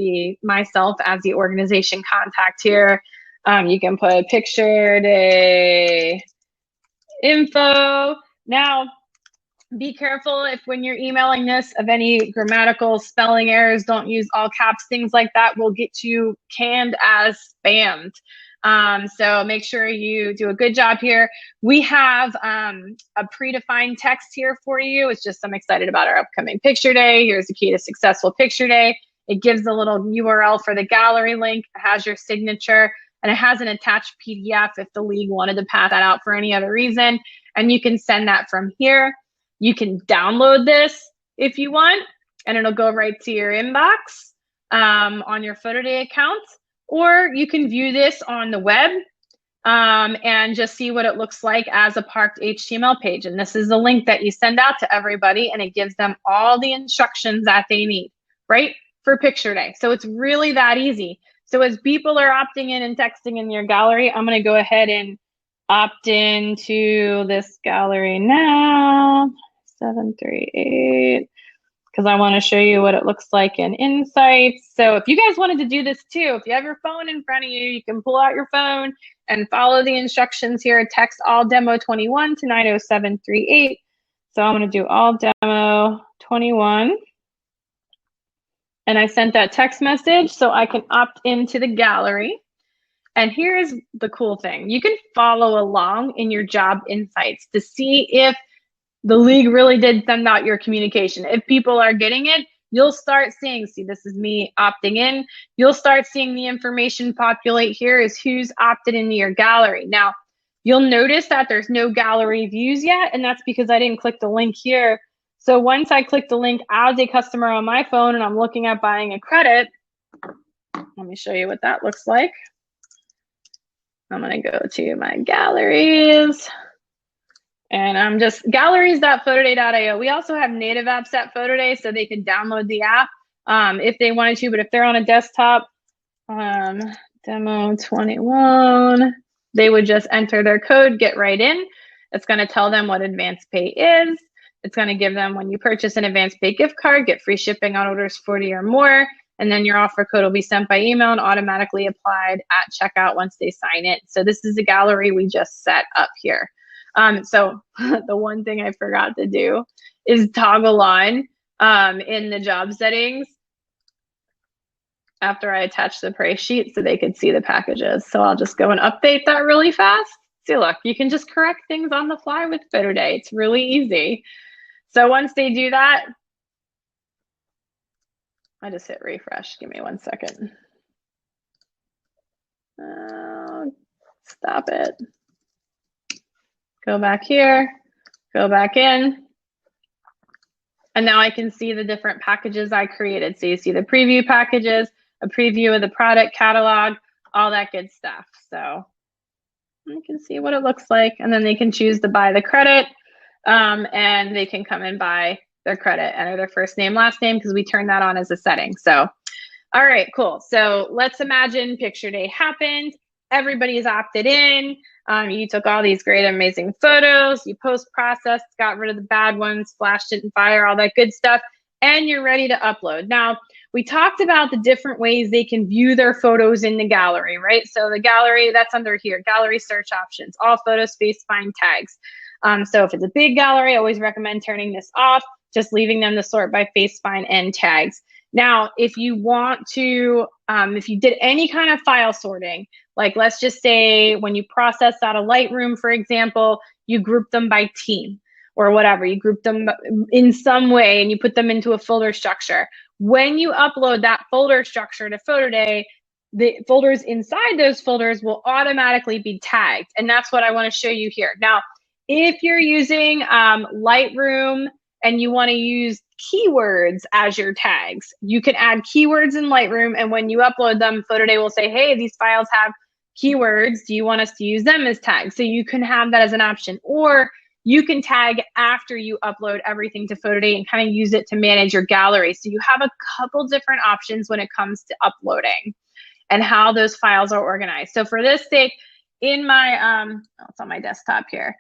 myself as the organization contact here. You can put picture day info. Now, be careful if when you're emailing this of any grammatical spelling errors. Don't use all caps, things like that will get you canned as spammed. So make sure you do a good job here. We have a predefined text here for you. It's just, I'm excited about our upcoming picture day. Here's the key to successful picture day. It gives a little URL for the gallery link. It has your signature, and it has an attached PDF if the league wanted to pass that out for any other reason. And you can send that from here. You can download this if you want, and it'll go right to your inbox on your PhotoDay account. Or you can view this on the web and just see what it looks like as a parked HTML page. And this is the link that you send out to everybody, and it gives them all the instructions that they need, right, for picture day. So it's really that easy. So as people are opting in and texting in your gallery, I'm going to go ahead and opt into this gallery now, 738. Because I want to show you what it looks like in Insights. So if you guys wanted to do this too, if you have your phone in front of you, you can pull out your phone and follow the instructions here. Text all demo 21 to 90738. So I'm going to do all demo 21. And I sent that text message so I can opt into the gallery. And here's the cool thing. You can follow along in your job insights to see if the league really did send out your communication. If people are getting it, you'll start seeing, see, this is me opting in. You'll start seeing the information populate here is who's opted into your gallery. Now, you'll notice that there's no gallery views yet, and that's because I didn't click the link here. So once I click the link as a customer on my phone and I'm looking at buying a credit, let me show you what that looks like. I'm gonna go to my galleries. And I'm just galleries.photoday.io. We also have native apps at PhotoDay, so they can download the app if they wanted to. But if they're on a desktop, demo 21, they would just enter their code, get right in. It's going to tell them what advance pay is. It's going to give them, when you purchase an advance pay gift card, get free shipping on orders 40 or more. And then your offer code will be sent by email and automatically applied at checkout once they sign it. So this is the gallery we just set up here. So the one thing I forgot to do is toggle on in the job settings after I attach the price sheet so they could see the packages. So I'll just go and update that really fast. See, look, you can just correct things on the fly with PhotoDay. It's really easy. So once they do that, I just hit refresh. Give me 1 second. Stop it. Go back here, go back in. And now I can see the different packages I created. So you see the preview packages, a preview of the product catalog, all that good stuff. So you can see what it looks like. And then they can choose to buy the credit and they can come and buy their credit, enter their first name, last name, because we turned that on as a setting. So, all right, cool. So let's imagine picture day happened. Everybody's opted in. You took all these great, amazing photos. You post-processed, got rid of the bad ones, flashed it in Fire, all that good stuff, and you're ready to upload. Now, we talked about the different ways they can view their photos in the gallery, right? So the gallery, that's under here, gallery search options, all photos, space find tags. So if it's a big gallery, I always recommend turning this off, just leaving them to sort by face find and tags. Now, if you want to, if you did any kind of file sorting, like let's just say when you process out of Lightroom, for example, you group them by team or whatever, you group them in some way and you put them into a folder structure. When you upload that folder structure to PhotoDay, the folders inside those folders will automatically be tagged. And that's what I want to show you here. Now, if you're using Lightroom and you want to use keywords as your tags, you can add keywords in Lightroom, and when you upload them, PhotoDay will say, hey, these files have keywords. Do you want us to use them as tags? So you can have that as an option, or you can tag after you upload everything to PhotoDay and kind of use it to manage your gallery. So you have a couple different options when it comes to uploading and how those files are organized. So for this sake, in my, it's on my desktop here,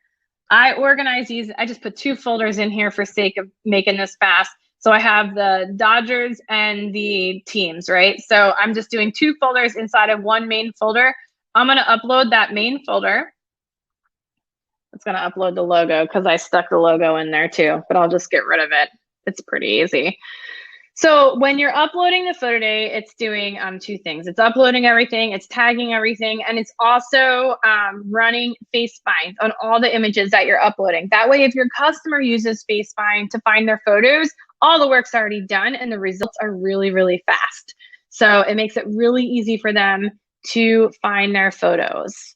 I organize these. I just put 2 folders in here for sake of making this fast. So I have the Dodgers and the teams, right? So I'm just doing 2 folders inside of one main folder. I'm going to upload that main folder. It's going to upload the logo because I stuck the logo in there too, but I'll just get rid of it. It's pretty easy. So when you're uploading the PhotoDay, it's doing 2 things. It's uploading everything, it's tagging everything, and it's also running face finds on all the images that you're uploading. That way, if your customer uses face find to find their photos, all the work's already done and the results are really, really fast. So it makes it really easy for them to find their photos.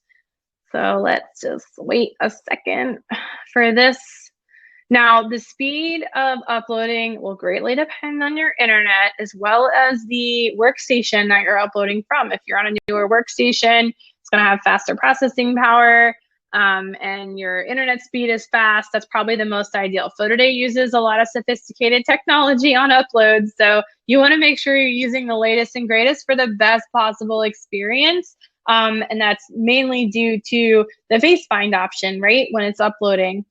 So let's just wait a second for this. Now, the speed of uploading will greatly depend on your internet as well as the workstation that you're uploading from. If you're on a newer workstation, it's going to have faster processing power and your internet speed is fast. That's probably the most ideal. PhotoDay uses a lot of sophisticated technology on uploads, so you want to make sure you're using the latest and greatest for the best possible experience. And that's mainly due to the face find option, right, when it's uploading.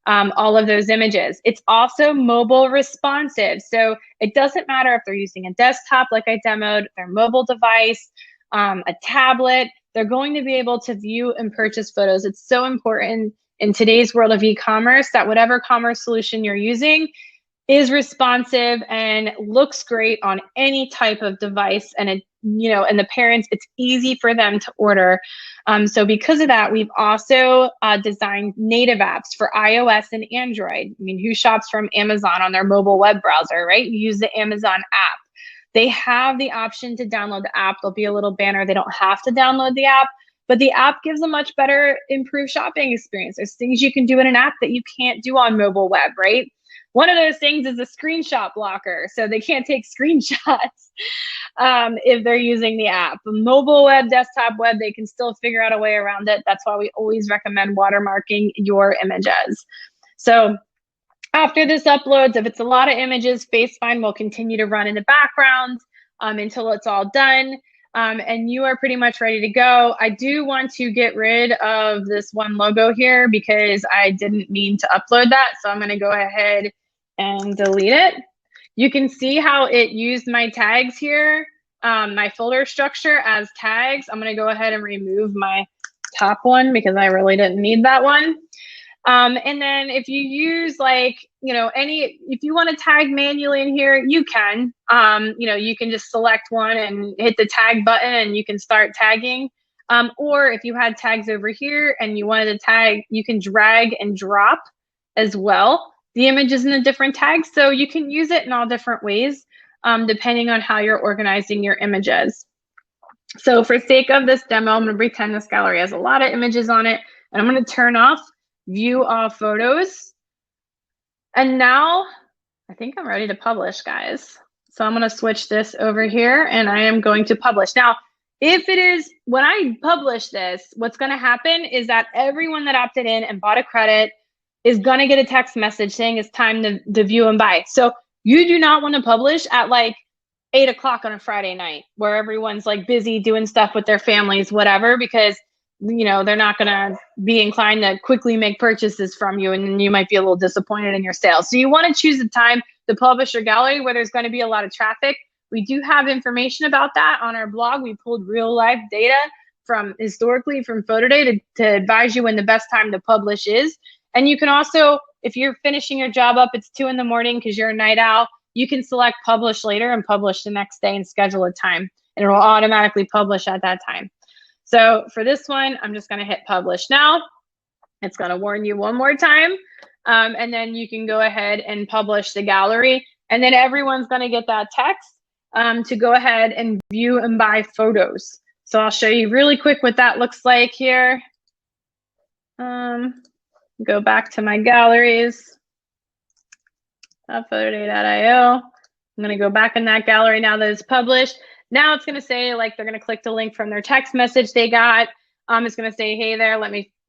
All of those images. It's also mobile responsive. So it doesn't matter if they're using a desktop like I demoed, their mobile device, a tablet, they're going to be able to view and purchase photos. It's so important in today's world of e-commerce that whatever commerce solution you're using, is responsive and looks great on any type of device. And it, you know, and the parents, it's easy for them to order. So because of that, we've also designed native apps for iOS and Android. I mean, who shops from Amazon on their mobile web browser, right? You use the Amazon app. They have the option to download the app. There'll be a little banner. They don't have to download the app, but the app gives a much better, improved shopping experience. There's things you can do in an app that you can't do on mobile web, right? One of those things is a screenshot blocker, so they can't take screenshots if they're using the app. Mobile web, desktop web, they can still figure out a way around it. That's why we always recommend watermarking your images. So after this uploads, if it's a lot of images, FaceFind will continue to run in the background until it's all done. And you are pretty much ready to go. I do want to get rid of this one logo here because I didn't mean to upload that. So I'm going to go ahead and delete it. You can see how it used my tags here, my folder structure as tags. I'm going to go ahead and remove my top one because I really didn't need that one. And then if you use like, you know, if you want to tag manually in here, you can, you know, you can just select one and hit the tag button and you can start tagging. Or if you had tags over here and you wanted to tag, you can drag and drop as well the images in the different tags. So you can use it in all different ways, depending on how you're organizing your images. So for sake of this demo, I'm going to pretend this gallery has a lot of images on it, and I'm going to turn off view all photos. And now I think I'm ready to publish, guys. So I'm going to switch this over here and I am going to publish. Now, if it is, when I publish this, what's going to happen is that everyone that opted in and bought a credit is going to get a text message saying it's time to view and buy. So you do not want to publish at like 8 o'clock on a Friday night where everyone's like busy doing stuff with their families, whatever, because you know, they're not going to be inclined to quickly make purchases from you, and you might be a little disappointed in your sales. So you want to choose a time to publish your gallery where there's going to be a lot of traffic. We do have information about that on our blog. We pulled real life data from historically from PhotoDay to advise you when the best time to publish is. And you can also, if you're finishing your job up, it's 2 in the morning because you're a night owl, you can select publish later and publish the next day and schedule a time, and it will automatically publish at that time. So for this one, I'm just going to hit publish now. It's going to warn you one more time. And then you can go ahead and publish the gallery. And then everyone's going to get that text to go ahead and view and buy photos. So I'll show you really quick what that looks like here. Go back to my galleries. PhotoDay.io. I'm going to go back in that gallery now that it's published. Now it's going to say, like, they're going to click the link from their text message they got. It's going to say, hey there,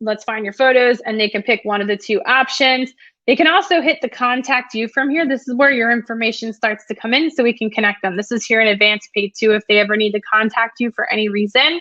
let's find your photos, and they can pick one of the two options. They can also hit the contact you from here. This is where your information starts to come in so we can connect them. This is here in advanced pay too if they ever need to contact you for any reason.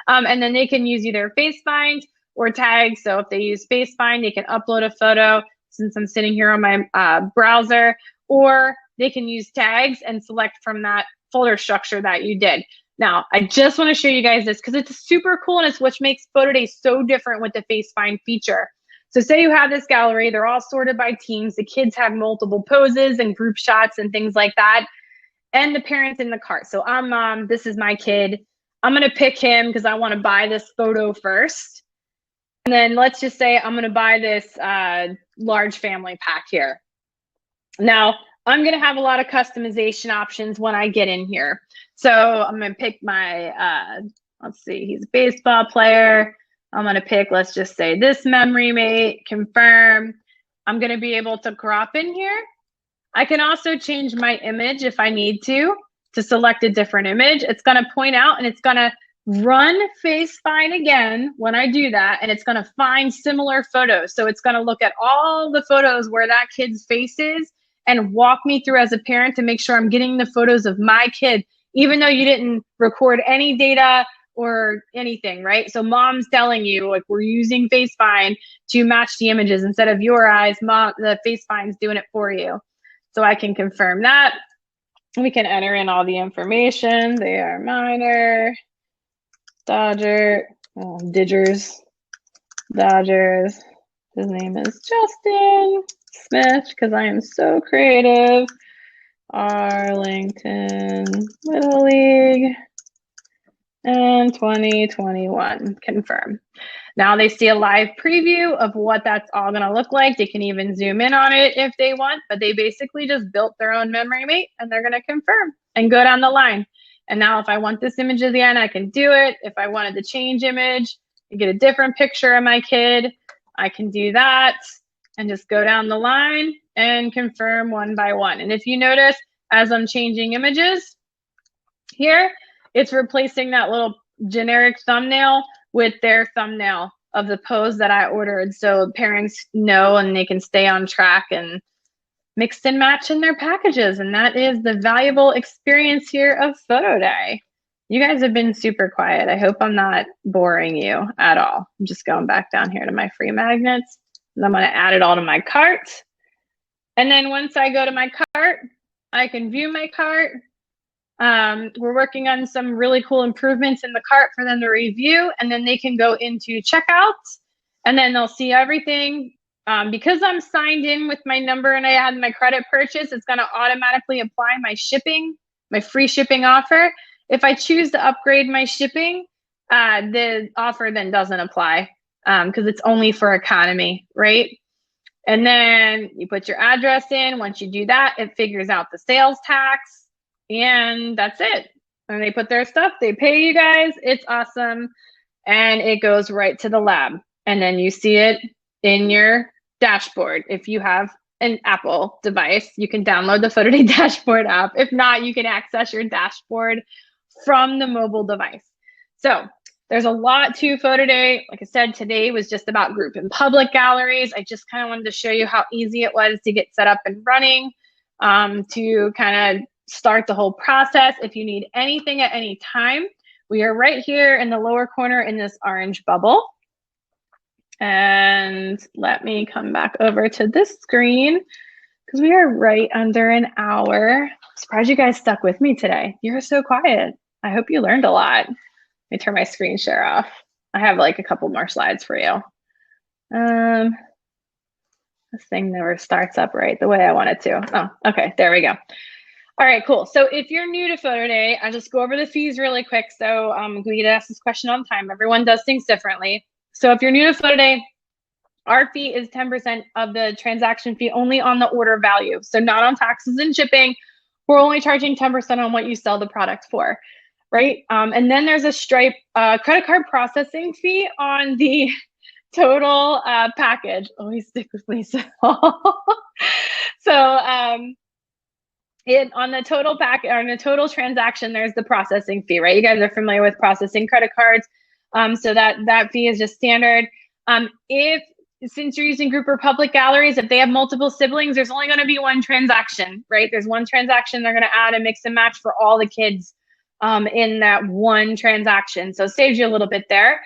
And then they can use either FaceFind or tags. So if they use FaceFind, they can upload a photo since I'm sitting here on my browser, or they can use tags and select from that folder structure that you did. Now, I just want to show you guys this because it's super cool and it's what makes PhotoDay so different with the FaceFind feature. So say you have this gallery, they're all sorted by teams. The kids have multiple poses and group shots and things like that. And the parents in the cart. So I'm mom, this is my kid. I'm going to pick him because I want to buy this photo first. And then let's just say I'm going to buy this large family pack here. Now, I'm going to have a lot of customization options when I get in here. So I'm going to pick my, let's see, he's a baseball player. I'm going to pick, let's just say this memory mate, confirm. I'm going to be able to crop in here. I can also change my image if I need to select a different image. It's going to point out and it's going to run FaceFind again when I do that, and it's going to find similar photos. So it's going to look at all the photos where that kid's face is and walk me through as a parent to make sure I'm getting the photos of my kid, even though you didn't record any data or anything, right? So mom's telling you, like, we're using FaceFind to match the images instead of your eyes. Mom, the FaceFind's doing it for you. So I can confirm that. We can enter in all the information. They are minor, Dodgers. His name is Justin. Smith, because I am so creative. Arlington Little League and 2021, confirm. Now they see a live preview of what that's all going to look like. They can even zoom in on it if they want, but they basically just built their own memory mate and they're going to confirm and go down the line. And now if I want this image at the end, I can do it. If I wanted to change image and get a different picture of my kid, I can do that and just go down the line and confirm one by one. And if you notice, as I'm changing images here, it's replacing that little generic thumbnail with their thumbnail of the pose that I ordered, so parents know and they can stay on track and mix and match in their packages. And that is the valuable experience here of PhotoDay. You guys have been super quiet. I hope I'm not boring you at all. I'm just going back down here to my free magnets, and I'm going to add it all to my cart. And then once I go to my cart, I can view my cart. We're working on some really cool improvements in the cart for them to review, and then they can go into checkout, and then they'll see everything. Because I'm signed in with my number and I had my credit purchase, it's going to automatically apply my shipping, my free shipping offer. If I choose to upgrade my shipping, the offer then doesn't apply because it's only for economy, right? And then you put your address in. Once you do that, it figures out the sales tax. And that's it. And they put their stuff, they pay you guys, it's awesome. And it goes right to the lab. And then you see it in your dashboard. If you have an Apple device, you can download the PhotoDay dashboard app. If not, you can access your dashboard from the mobile device. So there's a lot to PhotoDay. Like I said, today was just about group and public galleries. I just kind of wanted to show you how easy it was to get set up and running, to kind of start the whole process. If you need anything at any time, we are right here in the lower corner in this orange bubble. And let me come back over to this screen because we are right under an hour. I'm surprised you guys stuck with me today. You're so quiet. I hope you learned a lot. Let me turn my screen share off. I have like a couple more slides for you. This thing never starts up right the way I want it to. Oh, okay, there we go. All right, cool. So if you're new to PhotoDay, I'll just go over the fees really quick. So we get asked this question all the time. Everyone does things differently. So if you're new to PhotoDay, our fee is 10% of the transaction fee only on the order value. So not on taxes and shipping. We're only charging 10% on what you sell the product for, right? And then there's a Stripe credit card processing fee on the total package. Always stick with me, so. On the total pack, or on the total transaction, there's the processing fee, right? You guys are familiar with processing credit cards. So that fee is just standard. Since you're using group or public galleries, if they have multiple siblings, there's only going to be one transaction, right? There's one transaction they're going to add and mix and match for all the kids in that one transaction. So it saves you a little bit there.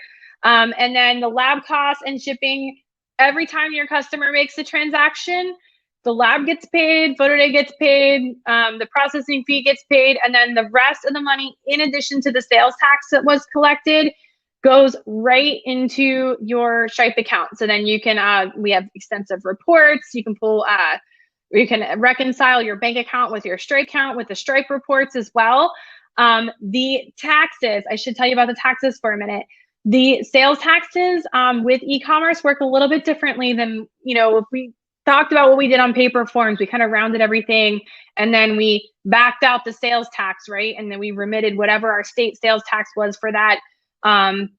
And then the lab costs and shipping, every time your customer makes a transaction, the lab gets paid, PhotoDay gets paid, the processing fee gets paid, and then the rest of the money, in addition to the sales tax that was collected, goes right into your Stripe account. So then you can, we have extensive reports. You can pull, you can reconcile your bank account with your Stripe account with the Stripe reports as well. The taxes, I should tell you about the taxes for a minute. The sales taxes with e-commerce work a little bit differently than, if we talked about what we did on paper forms, we kind of rounded everything and then we backed out the sales tax, right? And then we remitted whatever our state sales tax was for that,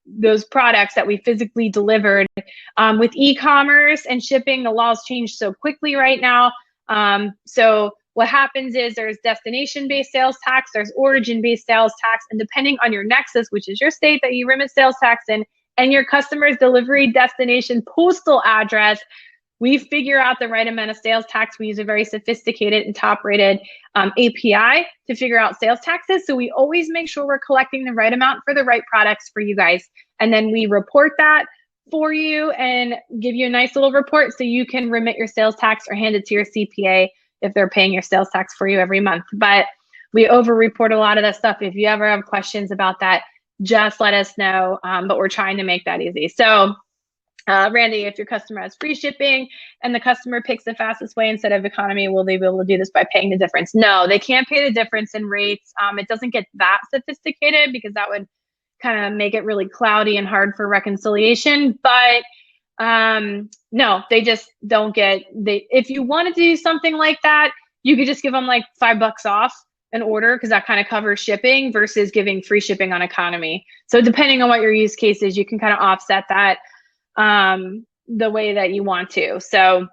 those products that we physically delivered. With e-commerce and shipping, the laws change so quickly right now. So what happens is there's destination-based sales tax, there's origin-based sales tax, and depending on your nexus, which is your state that you remit sales tax in, and your customer's delivery destination postal address, we figure out the right amount of sales tax. We use a very sophisticated and top-rated API to figure out sales taxes. So we always make sure we're collecting the right amount for the right products for you guys. And then we report that for you and give you a nice little report so you can remit your sales tax or hand it to your CPA if they're paying your sales tax for you every month. But we over-report a lot of that stuff. If you ever have questions about that, just let us know. But we're trying to make that easy. So Randy, if your customer has free shipping and the customer picks the fastest way instead of economy, will they be able to do this by paying the difference? No, they can't pay the difference in rates. It doesn't get that sophisticated because that would kind of make it really cloudy and hard for reconciliation. But no, they just don't get, if you wanted to do something like that, you could just give them like $5 off an order because that kind of covers shipping versus giving free shipping on economy. So depending on what your use case is, you can kind of offset that the way that you want to. So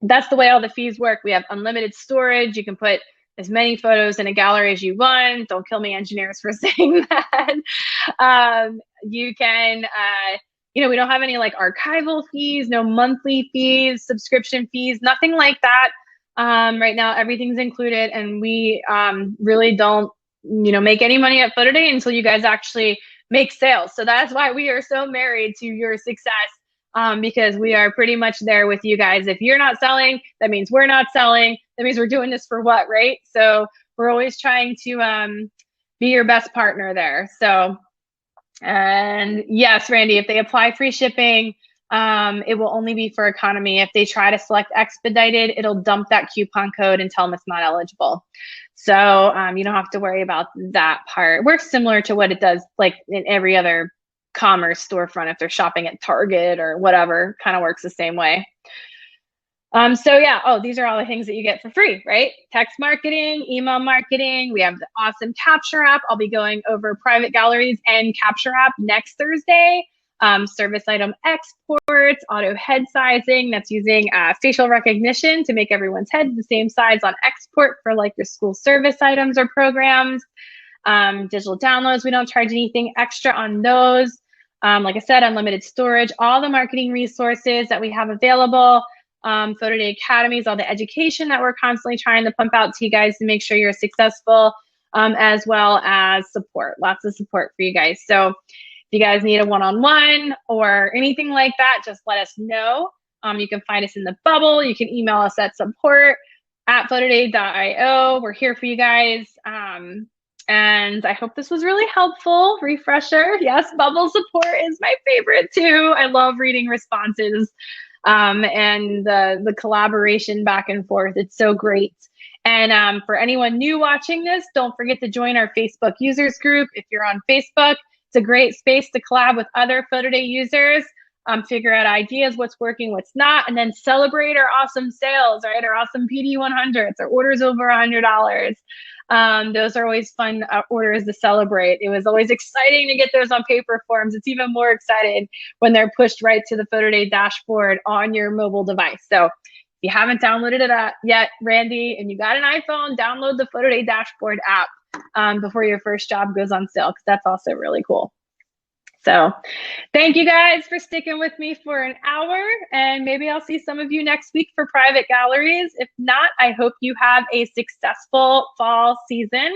that's the way all the fees work. We have unlimited storage. You can put as many photos in a gallery as you want. Don't kill me, engineers, for saying that. You can, we don't have any like archival fees, no monthly fees, subscription fees, nothing like that. Right now, everything's included, and we really don't, make any money at PhotoDay until you guys actually make sales. So that's why we are so married to your success, because we are pretty much there with you guys. If you're not selling, that means we're not selling. That means we're doing this for what, right? So we're always trying to be your best partner there. So, and yes, Randy, if they apply free shipping, it will only be for economy. If they try to select expedited, it'll dump that coupon code and tell them it's not eligible. So you don't have to worry about that part. It works similar to what it does like in every other commerce storefront. If they're shopping at Target or whatever, kind of works the same way. So yeah, these are all the things that you get for free, right? Text marketing, email marketing. We have the awesome Capture app. I'll be going over private galleries and Capture app next Thursday. Service item exports, auto head sizing. That's using facial recognition to make everyone's head the same size on export for like your school service items or programs. Digital downloads, we don't charge anything extra on those. Like I said, unlimited storage, all the marketing resources that we have available. PhotoDay Academies, all the education that we're constantly trying to pump out to you guys to make sure you're successful, as well as support, lots of support for you guys. So if you guys need a one-on-one or anything like that, just let us know. You can find us in the bubble. You can email us at support@photoday.io. We're here for you guys. And I hope this was really helpful. Refresher. Yes, bubble support is my favorite too. I love reading responses and the collaboration back and forth. It's so great. And for anyone new watching this, don't forget to join our Facebook users group. If you're on Facebook, it's a great space to collab with other PhotoDay users, figure out ideas, what's working, what's not, and then celebrate our awesome sales, right? Our awesome PD100s, our orders over $100. Those are always fun orders to celebrate. It was always exciting to get those on paper forms. It's even more exciting when they're pushed right to the PhotoDay dashboard on your mobile device. So if you haven't downloaded it yet, Randy, and you got an iPhone, download the PhotoDay dashboard app before your first job goes on sale, because that's also really cool. So thank you guys for sticking with me for an hour, and maybe I'll see some of you next week for private galleries. If not, I hope you have a successful fall season.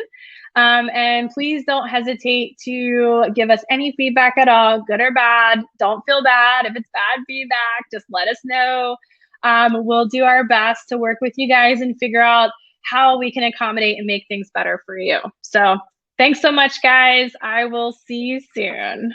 And please don't hesitate to give us any feedback at all, good or bad. Don't feel bad. If it's bad feedback, just let us know. We'll do our best to work with you guys and figure out how we can accommodate and make things better for you. So thanks so much, guys. I will see you soon.